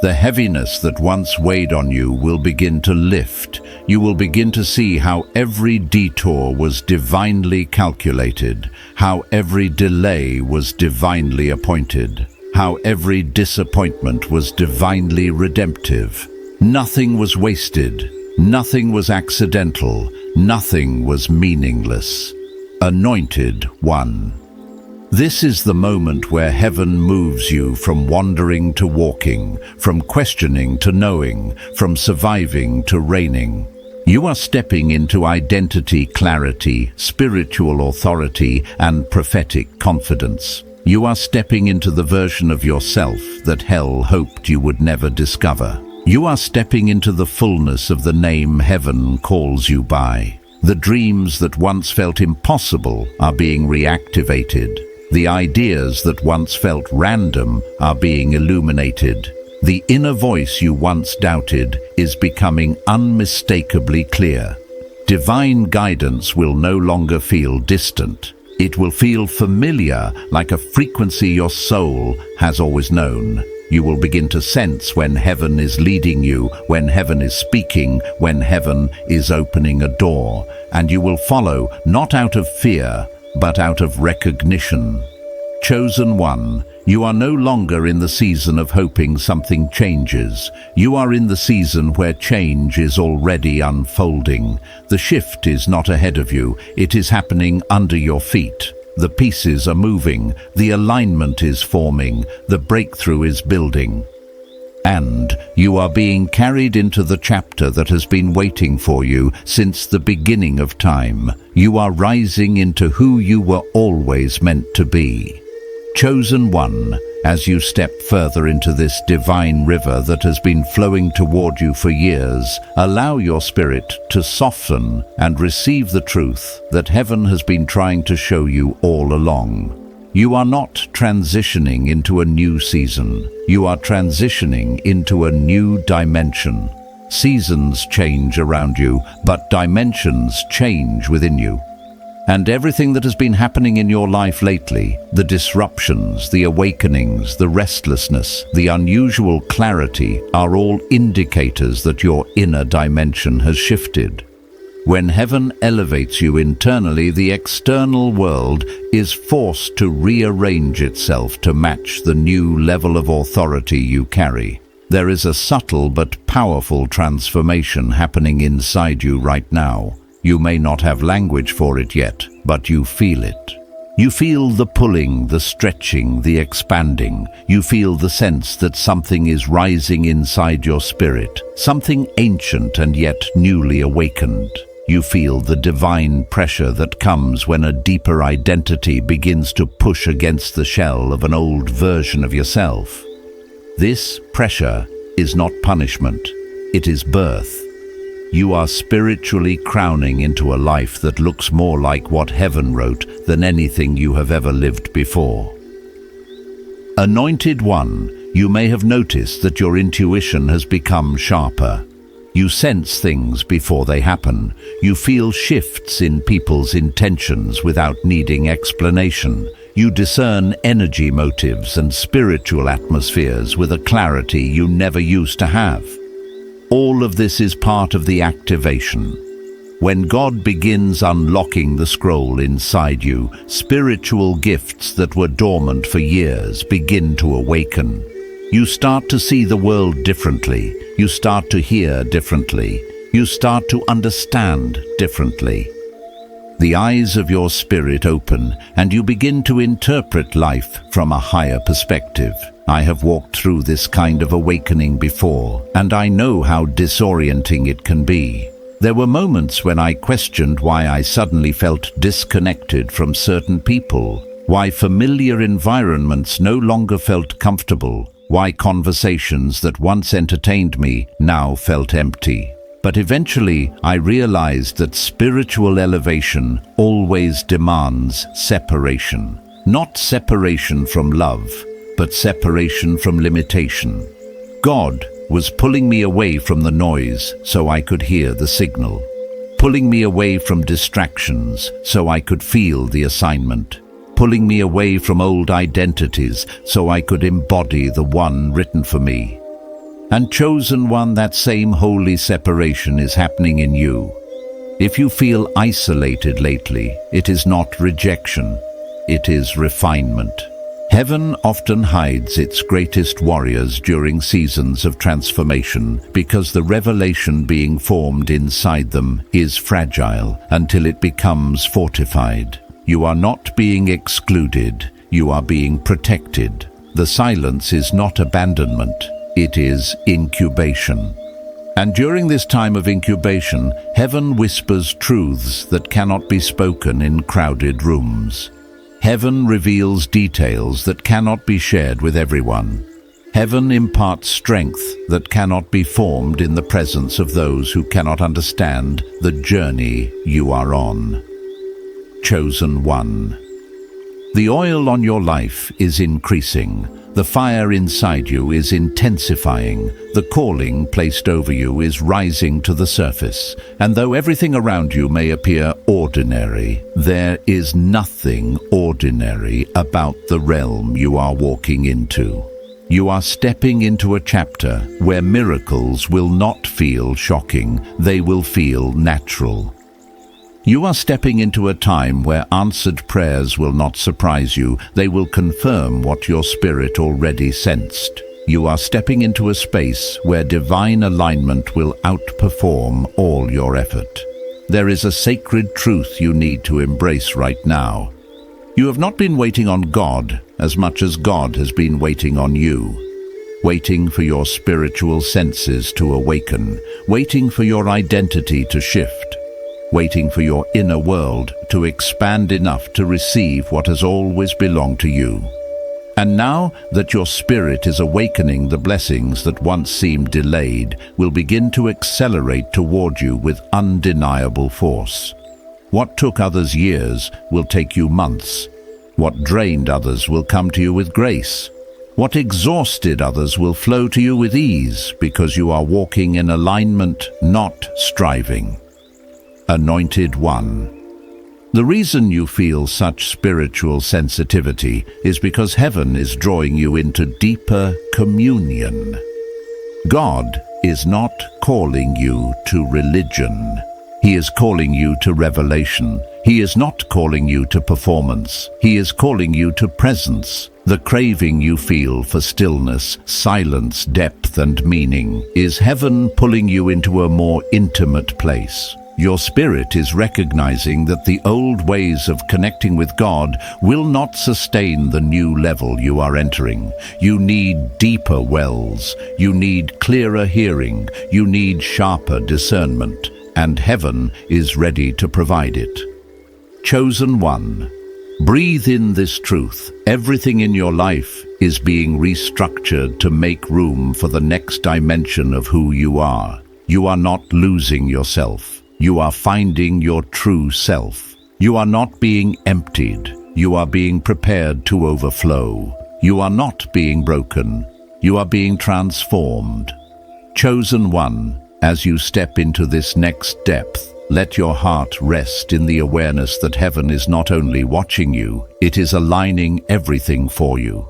The heaviness that once weighed on you will begin to lift. You will begin to see how every detour was divinely calculated, how every delay was divinely appointed, how every disappointment was divinely redemptive. Nothing was wasted, nothing was accidental, nothing was meaningless. Anointed one. This is the moment where heaven moves you from wandering to walking, from questioning to knowing, from surviving to reigning. You are stepping into identity clarity, spiritual authority, and prophetic confidence. You are stepping into the version of yourself that hell hoped you would never discover. You are stepping into the fullness of the name heaven calls you by. The dreams that once felt impossible are being reactivated. The ideas that once felt random are being illuminated. The inner voice you once doubted is becoming unmistakably clear. Divine guidance will no longer feel distant. It will feel familiar, like a frequency your soul has always known. You will begin to sense when heaven is leading you, when heaven is speaking, when heaven is opening a door, and you will follow, not out of fear, but out of recognition. Chosen one, you are no longer in the season of hoping something changes. You are in the season where change is already unfolding. The shift is not ahead of you, it is happening under your feet. The pieces are moving, the alignment is forming, the breakthrough is building. And you are being carried into the chapter that has been waiting for you since the beginning of time. You are rising into who you were always meant to be. Chosen one, as you step further into this divine river that has been flowing toward you for years, allow your spirit to soften and receive the truth that heaven has been trying to show you all along. You are not transitioning into a new season. You are transitioning into a new dimension. Seasons change around you, but dimensions change within you. And everything that has been happening in your life lately, the disruptions, the awakenings, the restlessness, the unusual clarity, are all indicators that your inner dimension has shifted. When heaven elevates you internally, the external world is forced to rearrange itself to match the new level of authority you carry. There is a subtle but powerful transformation happening inside you right now. You may not have language for it yet, but you feel it. You feel the pulling, the stretching, the expanding. You feel the sense that something is rising inside your spirit, something ancient and yet newly awakened. You feel the divine pressure that comes when a deeper identity begins to push against the shell of an old version of yourself. This pressure is not punishment, it is birth. You are spiritually crowning into a life that looks more like what heaven wrote than anything you have ever lived before. Anointed one, you may have noticed that your intuition has become sharper. You sense things before they happen. You feel shifts in people's intentions without needing explanation. You discern energy motives and spiritual atmospheres with a clarity you never used to have. All of this is part of the activation. When God begins unlocking the scroll inside you, spiritual gifts that were dormant for years begin to awaken. You start to see the world differently. You start to hear differently. You start to understand differently. The eyes of your spirit open, and you begin to interpret life from a higher perspective. I have walked through this kind of awakening before, and I know how disorienting it can be. There were moments when I questioned why I suddenly felt disconnected from certain people, why familiar environments no longer felt comfortable, why conversations that once entertained me now felt empty. But eventually, I realized that spiritual elevation always demands separation. Not separation from love, but separation from limitation. God was pulling me away from the noise so I could hear the signal. Pulling me away from distractions so I could feel the assignment. Pulling me away from old identities so I could embody the one written for me. And chosen one, that same holy separation is happening in you. If you feel isolated lately, it is not rejection, it is refinement. Heaven often hides its greatest warriors during seasons of transformation because the revelation being formed inside them is fragile until it becomes fortified. You are not being excluded, you are being protected. The silence is not abandonment. It is incubation. And during this time of incubation, heaven whispers truths that cannot be spoken in crowded rooms. Heaven reveals details that cannot be shared with everyone. Heaven imparts strength that cannot be formed in the presence of those who cannot understand the journey you are on. Chosen one. The oil on your life is increasing. The fire inside you is intensifying. The calling placed over you is rising to the surface. And though everything around you may appear ordinary, there is nothing ordinary about the realm you are walking into. You are stepping into a chapter where miracles will not feel shocking, they will feel natural. You are stepping into a time where answered prayers will not surprise you, they will confirm what your spirit already sensed. You are stepping into a space where divine alignment will outperform all your effort. There is a sacred truth you need to embrace right now. You have not been waiting on God as much as God has been waiting on you. Waiting for your spiritual senses to awaken, waiting for your identity to shift, waiting for your inner world to expand enough to receive what has always belonged to you. And now that your spirit is awakening, the blessings that once seemed delayed will begin to accelerate toward you with undeniable force. What took others years will take you months. What drained others will come to you with grace. What exhausted others will flow to you with ease, because you are walking in alignment, not striving. Anointed One. The reason you feel such spiritual sensitivity is because heaven is drawing you into deeper communion. God is not calling you to religion. He is calling you to revelation. He is not calling you to performance. He is calling you to presence. The craving you feel for stillness, silence, depth, and meaning is heaven pulling you into a more intimate place. Your spirit is recognizing that the old ways of connecting with God will not sustain the new level you are entering. You need deeper wells. You need clearer hearing. You need sharper discernment. And heaven is ready to provide it. Chosen One. Breathe in this truth. Everything in your life is being restructured to make room for the next dimension of who you are. You are not losing yourself. You are finding your true self. You are not being emptied. You are being prepared to overflow. You are not being broken. You are being transformed. Chosen One, as you step into this next depth, let your heart rest in the awareness that heaven is not only watching you, it is aligning everything for you.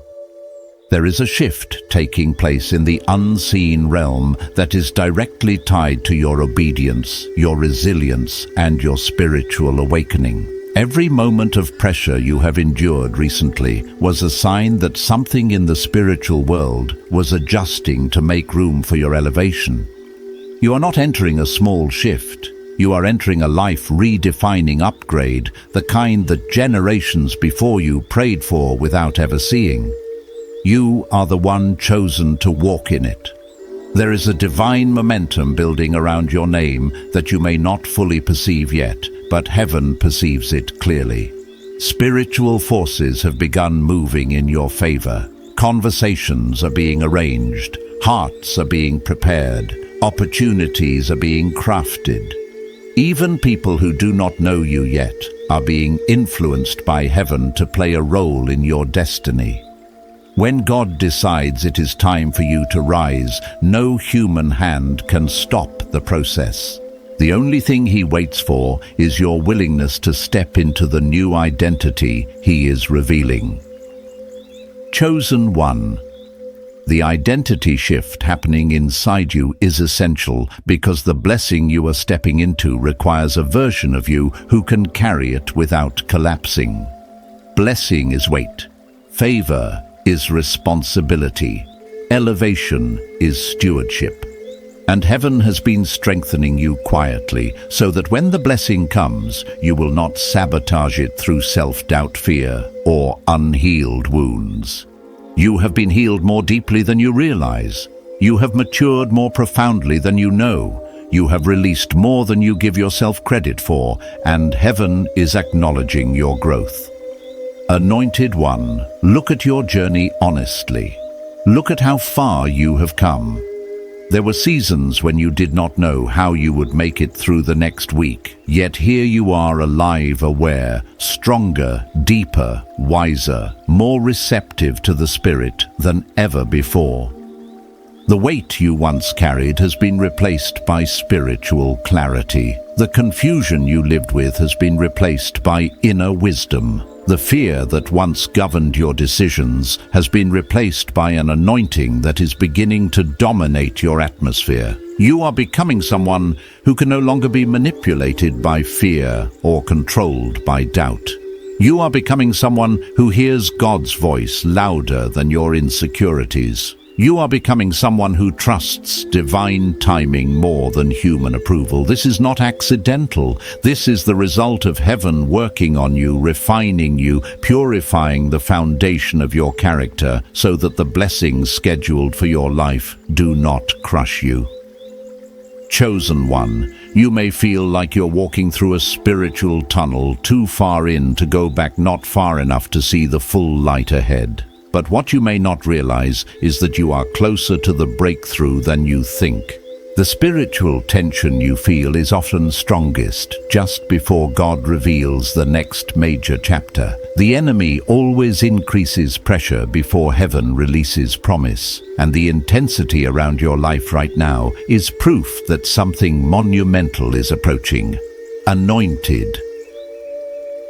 There is a shift taking place in the unseen realm that is directly tied to your obedience, your resilience, and your spiritual awakening. Every moment of pressure you have endured recently was a sign that something in the spiritual world was adjusting to make room for your elevation. You are not entering a small shift. You are entering a life-redefining upgrade, the kind that generations before you prayed for without ever seeing. You are the one chosen to walk in it. There is a divine momentum building around your name that you may not fully perceive yet, but heaven perceives it clearly. Spiritual forces have begun moving in your favor. Conversations are being arranged. Hearts are being prepared. Opportunities are being crafted. Even people who do not know you yet are being influenced by heaven to play a role in your destiny. When God decides it is time for you to rise, no human hand can stop the process. The only thing He waits for is your willingness to step into the new identity He is revealing. Chosen One. The identity shift happening inside you is essential because the blessing you are stepping into requires a version of you who can carry it without collapsing. Blessing is weight. Favor is responsibility. Elevation is stewardship. And heaven has been strengthening you quietly so that when the blessing comes, you will not sabotage it through self-doubt, fear, or unhealed wounds. You have been healed more deeply than you realize. You have matured more profoundly than you know. You have released more than you give yourself credit for, and heaven is acknowledging your growth. Anointed One, look at your journey honestly. Look at how far you have come. There were seasons when you did not know how you would make it through the next week. Yet here you are, alive, aware, stronger, deeper, wiser, more receptive to the Spirit than ever before. The weight you once carried has been replaced by spiritual clarity. The confusion you lived with has been replaced by inner wisdom. The fear that once governed your decisions has been replaced by an anointing that is beginning to dominate your atmosphere. You are becoming someone who can no longer be manipulated by fear or controlled by doubt. You are becoming someone who hears God's voice louder than your insecurities. You are becoming someone who trusts divine timing more than human approval. This is not accidental. This is the result of heaven working on you, refining you, purifying the foundation of your character so that the blessings scheduled for your life do not crush you. Chosen one, you may feel like you're walking through a spiritual tunnel, too far in to go back, not far enough to see the full light ahead. But what you may not realize is that you are closer to the breakthrough than you think. The spiritual tension you feel is often strongest just before God reveals the next major chapter. The enemy always increases pressure before heaven releases promise, and the intensity around your life right now is proof that something monumental is approaching. Anointed.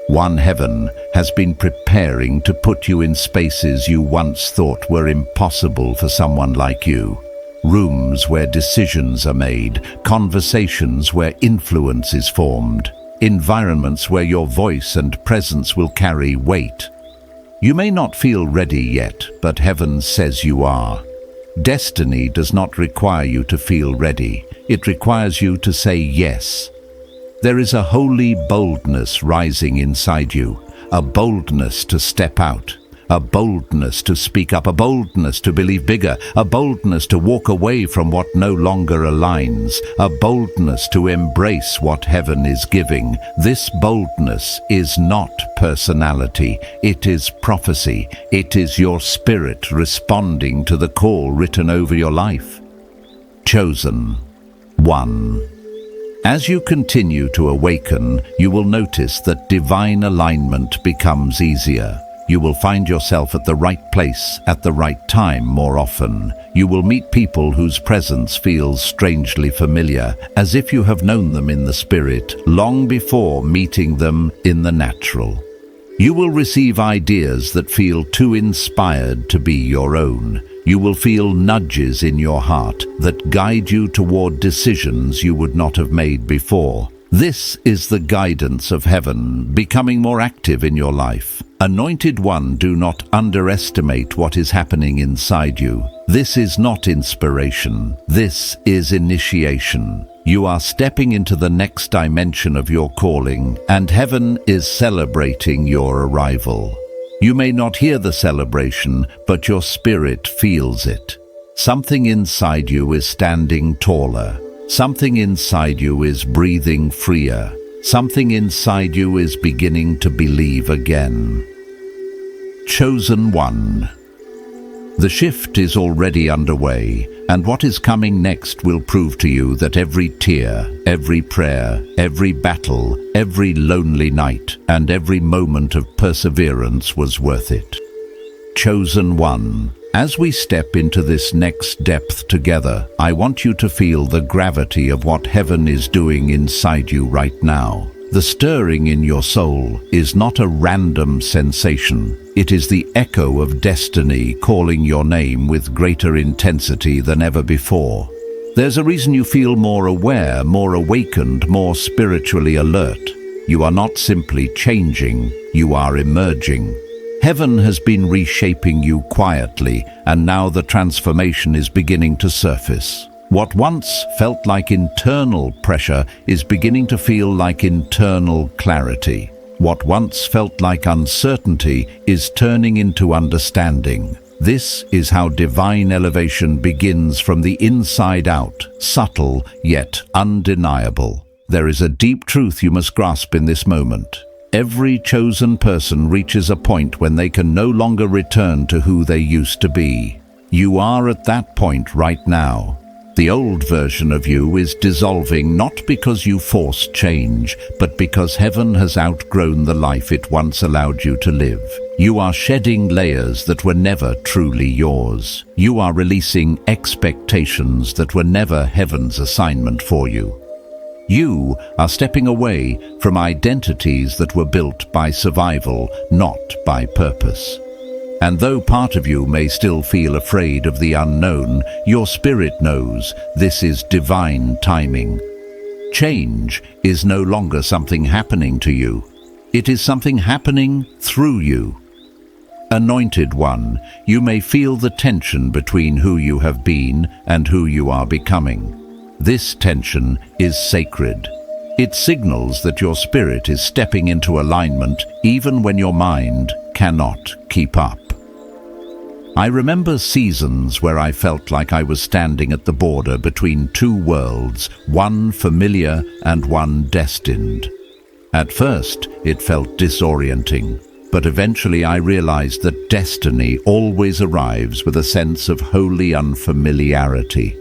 One, heaven has been preparing to put you in spaces you once thought were impossible for someone like you. Rooms where decisions are made, conversations where influence is formed, environments where your voice and presence will carry weight. You may not feel ready yet, but heaven says you are. Destiny does not require you to feel ready. It requires you to say yes. There is a holy boldness rising inside you, a boldness to step out, a boldness to speak up, a boldness to believe bigger, a boldness to walk away from what no longer aligns, a boldness to embrace what heaven is giving. This boldness is not personality, it is prophecy. It is your spirit responding to the call written over your life. Chosen one. As you continue to awaken, you will notice that divine alignment becomes easier. You will find yourself at the right place at the right time more often. You will meet people whose presence feels strangely familiar, as if you have known them in the spirit long before meeting them in the natural. You will receive ideas that feel too inspired to be your own. You will feel nudges in your heart that guide you toward decisions you would not have made before. This is the guidance of heaven becoming more active in your life. Anointed one, do not underestimate what is happening inside you. This is not inspiration. This is initiation. You are stepping into the next dimension of your calling, and heaven is celebrating your arrival. You may not hear the celebration, but your spirit feels it. Something inside you is standing taller. Something inside you is breathing freer. Something inside you is beginning to believe again. Chosen one. The shift is already underway, and what is coming next will prove to you that every tear, every prayer, every battle, every lonely night, and every moment of perseverance was worth it. Chosen one. As we step into this next depth together, I want you to feel the gravity of what heaven is doing inside you right now. The stirring in your soul is not a random sensation. It is the echo of destiny calling your name with greater intensity than ever before. There's a reason you feel more aware, more awakened, more spiritually alert. You are not simply changing, you are emerging. Heaven has been reshaping you quietly, and now the transformation is beginning to surface. What once felt like internal pressure is beginning to feel like internal clarity. What once felt like uncertainty is turning into understanding. This is how divine elevation begins from the inside out, subtle yet undeniable. There is a deep truth you must grasp in this moment. Every chosen person reaches a point when they can no longer return to who they used to be. You are at that point right now. The old version of you is dissolving not because you forced change, but because heaven has outgrown the life it once allowed you to live. You are shedding layers that were never truly yours. You are releasing expectations that were never heaven's assignment for you. You are stepping away from identities that were built by survival, not by purpose. And though part of you may still feel afraid of the unknown, your spirit knows this is divine timing. Change is no longer something happening to you. It is something happening through you. Anointed One, you may feel the tension between who you have been and who you are becoming. This tension is sacred. It signals that your spirit is stepping into alignment even when your mind cannot keep up. I remember seasons where I felt like I was standing at the border between two worlds, one familiar and one destined. At first, it felt disorienting, but eventually I realized that destiny always arrives with a sense of holy unfamiliarity.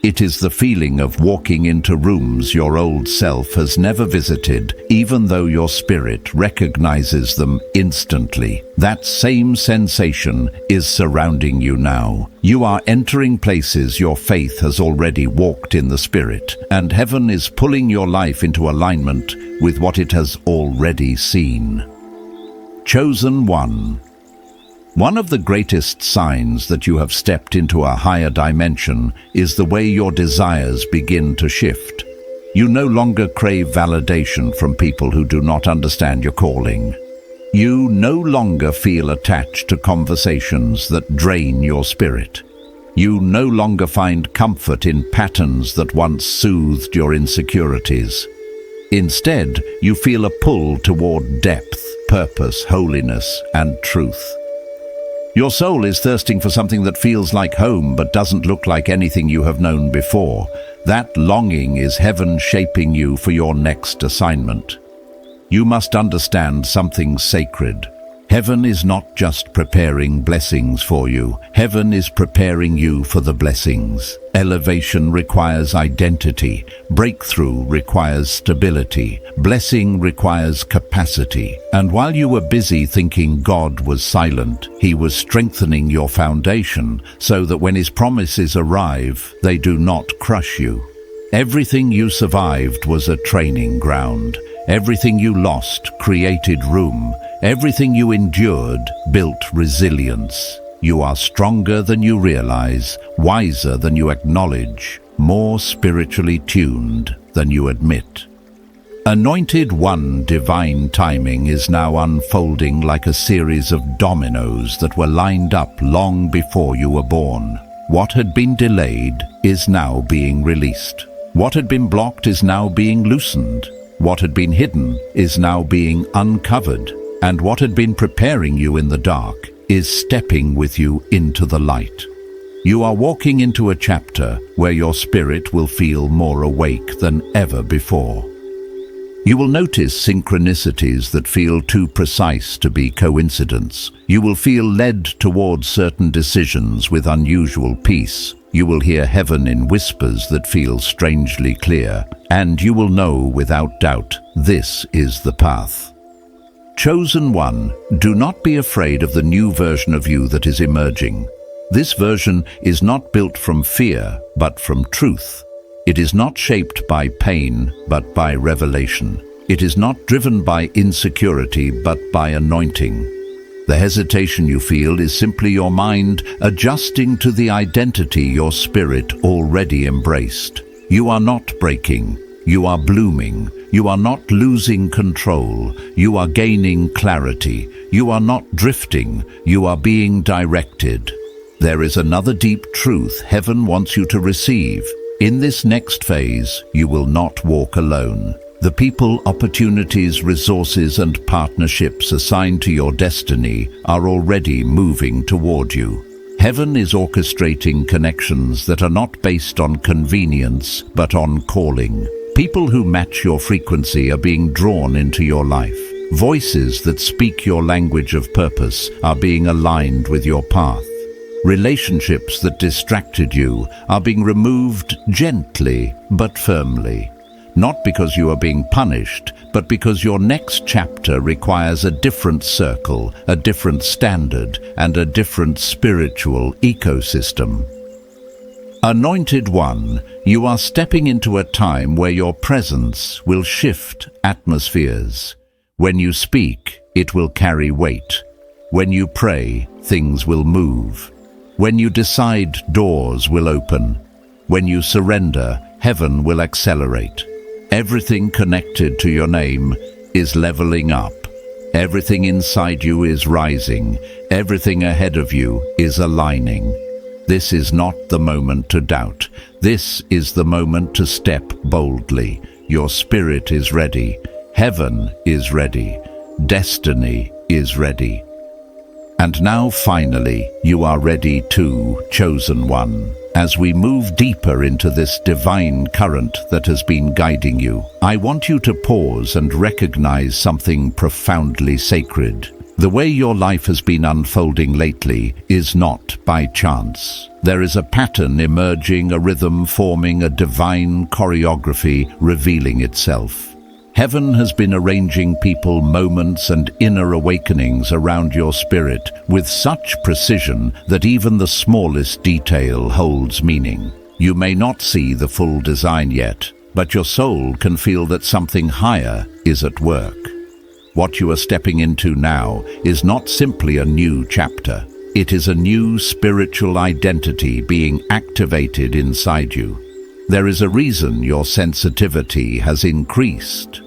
It is the feeling of walking into rooms your old self has never visited, even though your spirit recognizes them instantly. That same sensation is surrounding you now. You are entering places your faith has already walked in the spirit, and heaven is pulling your life into alignment with what it has already seen. Chosen One. One of the greatest signs that you have stepped into a higher dimension is the way your desires begin to shift. You no longer crave validation from people who do not understand your calling. You no longer feel attached to conversations that drain your spirit. You no longer find comfort in patterns that once soothed your insecurities. Instead, you feel a pull toward depth, purpose, holiness, and truth. Your soul is thirsting for something that feels like home but doesn't look like anything you have known before. That longing is heaven shaping you for your next assignment. You must understand something sacred. Heaven is not just preparing blessings for you. Heaven is preparing you for the blessings. Elevation requires identity. Breakthrough requires stability. Blessing requires capacity. And while you were busy thinking God was silent, He was strengthening your foundation so that when His promises arrive, they do not crush you. Everything you survived was a training ground. Everything you lost created room. Everything you endured built resilience. You are stronger than you realize, wiser than you acknowledge, more spiritually tuned than you admit. Anointed One, divine timing is now unfolding like a series of dominoes that were lined up long before you were born. What had been delayed is now being released. What had been blocked is now being loosened. What had been hidden is now being uncovered. And what had been preparing you in the dark is stepping with you into the light. You are walking into a chapter where your spirit will feel more awake than ever before. You will notice synchronicities that feel too precise to be coincidence. You will feel led towards certain decisions with unusual peace. You will hear heaven in whispers that feel strangely clear. And you will know without doubt, this is the path. Chosen One, do not be afraid of the new version of you that is emerging. This version is not built from fear, but from truth. It is not shaped by pain, but by revelation. It is not driven by insecurity, but by anointing. The hesitation you feel is simply your mind adjusting to the identity your spirit already embraced. You are not breaking. You are blooming. You are not losing control. You are gaining clarity. You are not drifting. You are being directed. There is another deep truth heaven wants you to receive. In this next phase, you will not walk alone. The people, opportunities, resources, and partnerships assigned to your destiny are already moving toward you. Heaven is orchestrating connections that are not based on convenience, but on calling. People who match your frequency are being drawn into your life. Voices that speak your language of purpose are being aligned with your path. Relationships that distracted you are being removed gently but firmly. Not because you are being punished, but because your next chapter requires a different circle, a different standard, and a different spiritual ecosystem. Anointed One, you are stepping into a time where your presence will shift atmospheres. When you speak, it will carry weight. When you pray, things will move. When you decide, doors will open. When you surrender, heaven will accelerate. Everything connected to your name is leveling up. Everything inside you is rising. Everything ahead of you is aligning. This is not the moment to doubt. This is the moment to step boldly. Your spirit is ready. Heaven is ready. Destiny is ready. And now finally, you are ready too, chosen one. As we move deeper into this divine current that has been guiding you, I want you to pause and recognize something profoundly sacred. The way your life has been unfolding lately is not by chance. There is a pattern emerging, a rhythm forming, a divine choreography revealing itself. Heaven has been arranging people, moments, and inner awakenings around your spirit with such precision that even the smallest detail holds meaning. You may not see the full design yet, but your soul can feel that something higher is at work. What you are stepping into now is not simply a new chapter. It is a new spiritual identity being activated inside you. There is a reason your sensitivity has increased.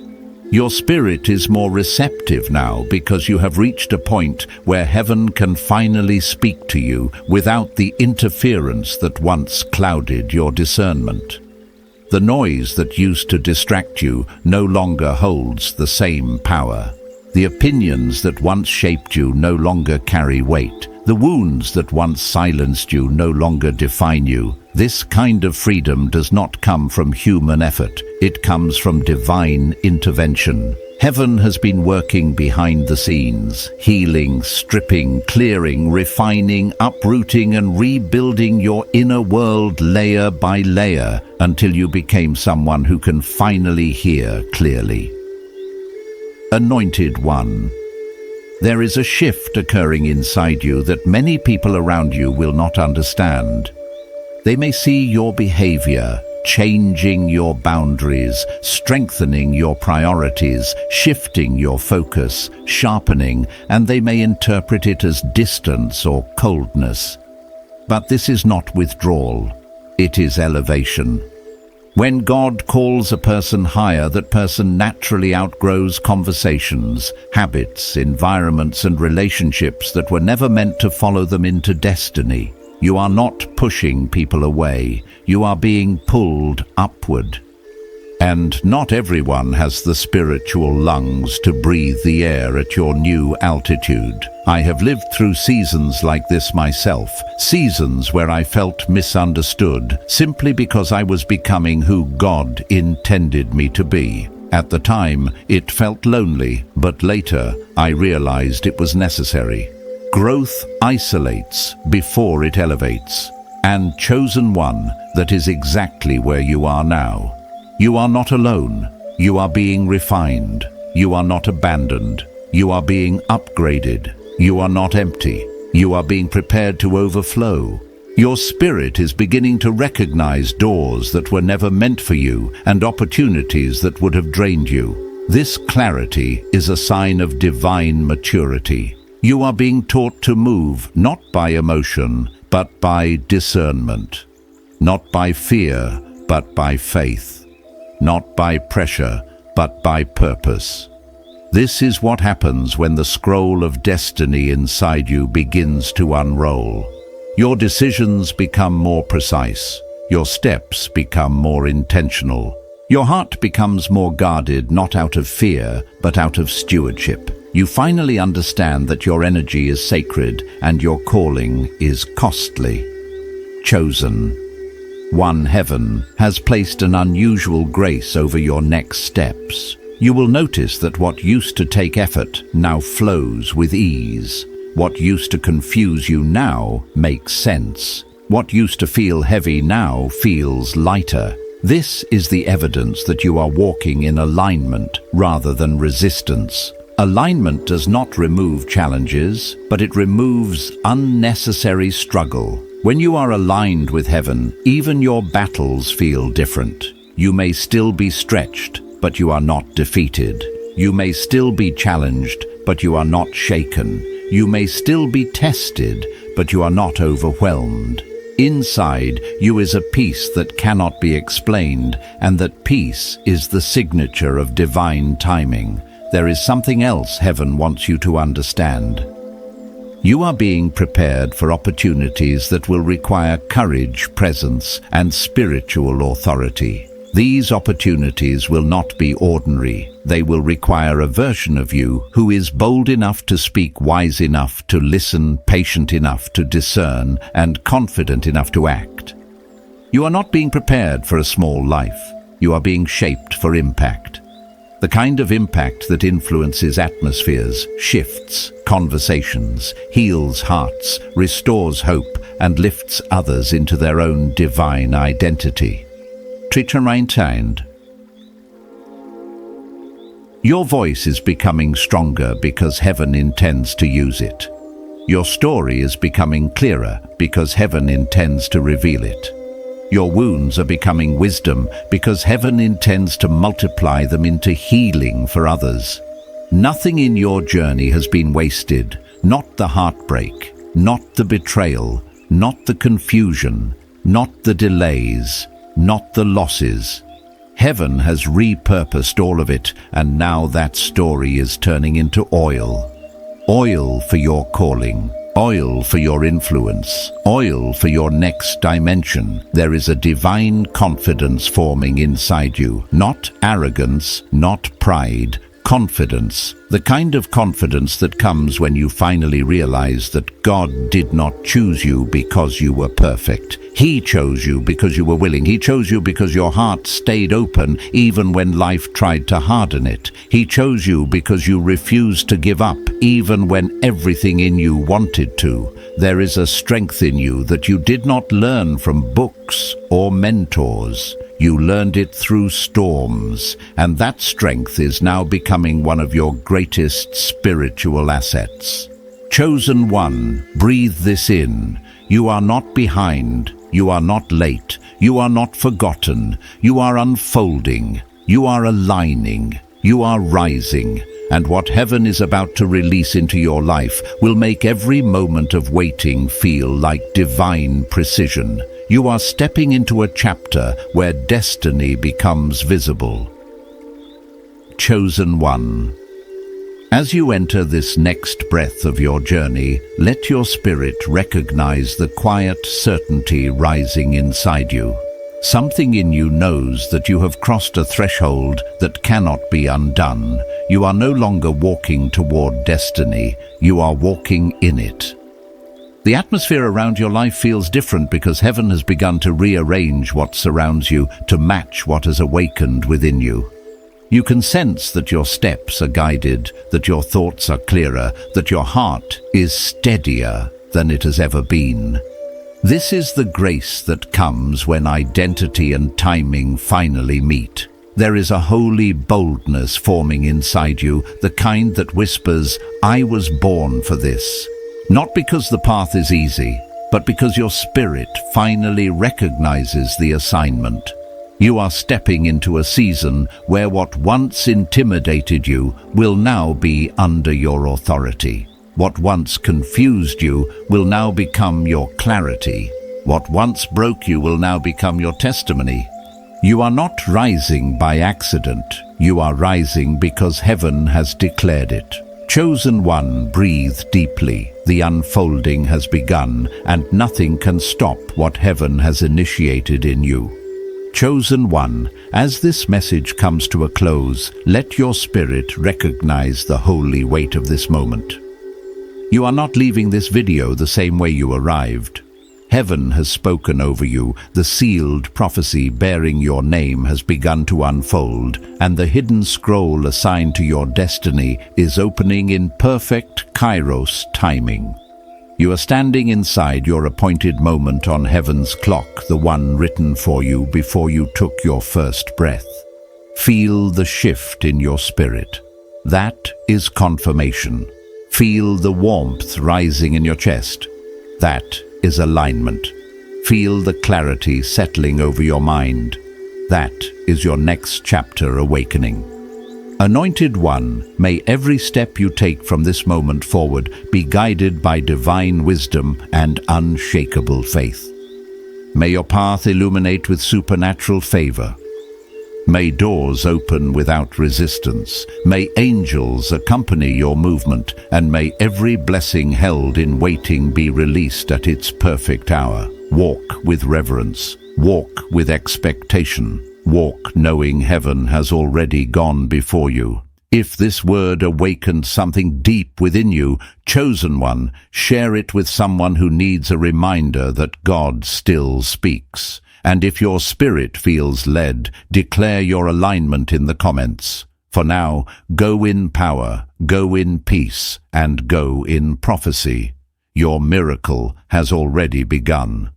Your spirit is more receptive now because you have reached a point where heaven can finally speak to you without the interference that once clouded your discernment. The noise that used to distract you no longer holds the same power. The opinions that once shaped you no longer carry weight. The wounds that once silenced you no longer define you. This kind of freedom does not come from human effort. It comes from divine intervention. Heaven has been working behind the scenes, healing, stripping, clearing, refining, uprooting, and rebuilding your inner world layer by layer until you became someone who can finally hear clearly. Anointed One. There is a shift occurring inside you that many people around you will not understand. They may see your behavior, changing your boundaries, strengthening your priorities, shifting your focus, sharpening, and they may interpret it as distance or coldness. But this is not withdrawal, it is elevation. When God calls a person higher, that person naturally outgrows conversations, habits, environments, and relationships that were never meant to follow them into destiny. You are not pushing people away, you are being pulled upward. And not everyone has the spiritual lungs to breathe the air at your new altitude. I have lived through seasons like this myself, seasons where I felt misunderstood simply because I was becoming who God intended me to be. At the time, it felt lonely, but later I realized it was necessary. Growth isolates before it elevates. And chosen one, that is exactly where you are now. You are not alone. You are being refined. You are not abandoned. You are being upgraded. You are not empty. You are being prepared to overflow. Your spirit is beginning to recognize doors that were never meant for you and opportunities that would have drained you. This clarity is a sign of divine maturity. You are being taught to move not by emotion, but by discernment. Not by fear, but by faith. Not by pressure, but by purpose. This is what happens when the scroll of destiny inside you begins to unroll. Your decisions become more precise. Your steps become more intentional. Your heart becomes more guarded, not out of fear, but out of stewardship. You finally understand that your energy is sacred and your calling is costly. Chosen. One, heaven has placed an unusual grace over your next steps. You will notice that what used to take effort now flows with ease. What used to confuse you now makes sense. What used to feel heavy now feels lighter. This is the evidence that you are walking in alignment rather than resistance. Alignment does not remove challenges, but it removes unnecessary struggle. When you are aligned with heaven, even your battles feel different. You may still be stretched, but you are not defeated. You may still be challenged, but you are not shaken. You may still be tested, but you are not overwhelmed. Inside you is a peace that cannot be explained, and that peace is the signature of divine timing. There is something else heaven wants you to understand. You are being prepared for opportunities that will require courage, presence, and spiritual authority. These opportunities will not be ordinary. They will require a version of you who is bold enough to speak, wise enough to listen, patient enough to discern, and confident enough to act. You are not being prepared for a small life. You are being shaped for impact. The kind of impact that influences atmospheres, shifts conversations, heals hearts, restores hope, and lifts others into their own divine identity. Interruption. Your voice is becoming stronger because heaven intends to use it. Your story is becoming clearer because heaven intends to reveal it. Your wounds are becoming wisdom because heaven intends to multiply them into healing for others. Nothing in your journey has been wasted, not the heartbreak, not the betrayal, not the confusion, not the delays, not the losses. Heaven has repurposed all of it, and now that story is turning into oil. Oil for your calling, oil for your influence, oil for your next dimension. There is a divine confidence forming inside you, not arrogance, not pride, confidence. The kind of confidence that comes when you finally realize that God did not choose you because you were perfect. He chose you because you were willing. He chose you because your heart stayed open even when life tried to harden it. He chose you because you refused to give up even when everything in you wanted to. There is a strength in you that you did not learn from books or mentors. You learned it through storms, and that strength is now becoming one of your greatest spiritual assets. Chosen one, breathe this in. You are not behind. You are not late. You are not forgotten. You are unfolding. You are aligning. You are rising. And what heaven is about to release into your life will make every moment of waiting feel like divine precision. You are stepping into a chapter where destiny becomes visible. Chosen one. As you enter this next breath of your journey, let your spirit recognize the quiet certainty rising inside you. Something in you knows that you have crossed a threshold that cannot be undone. You are no longer walking toward destiny, you are walking in it. The atmosphere around your life feels different because heaven has begun to rearrange what surrounds you to match what has awakened within you. You can sense that your steps are guided, that your thoughts are clearer, that your heart is steadier than it has ever been. This is the grace that comes when identity and timing finally meet. There is a holy boldness forming inside you, the kind that whispers, "I was born for this." Not because the path is easy, but because your spirit finally recognizes the assignment. You are stepping into a season where what once intimidated you will now be under your authority. What once confused you will now become your clarity. What once broke you will now become your testimony. You are not rising by accident. You are rising because heaven has declared it. Chosen one, breathe deeply. The unfolding has begun, and nothing can stop what heaven has initiated in you. Chosen one, as this message comes to a close, let your spirit recognize the holy weight of this moment. You are not leaving this video the same way you arrived. Heaven has spoken over you, the sealed prophecy bearing your name has begun to unfold, and the hidden scroll assigned to your destiny is opening in perfect Kairos timing. You are standing inside your appointed moment on heaven's clock, the one written for you before you took your first breath. Feel the shift in your spirit. That is confirmation. Feel the warmth rising in your chest. That is alignment. Feel the clarity settling over your mind. That is your next chapter awakening. Anointed One, may every step you take from this moment forward be guided by divine wisdom and unshakable faith. May your path illuminate with supernatural favor. May doors open without resistance. May angels accompany your movement, and may every blessing held in waiting be released at its perfect hour. Walk with reverence. Walk with expectation. Walk knowing heaven has already gone before you. If this word awakened something deep within you, chosen one, share it with someone who needs a reminder that God still speaks. And if your spirit feels led, declare your alignment in the comments. For now, go in power, go in peace, and go in prophecy. Your miracle has already begun.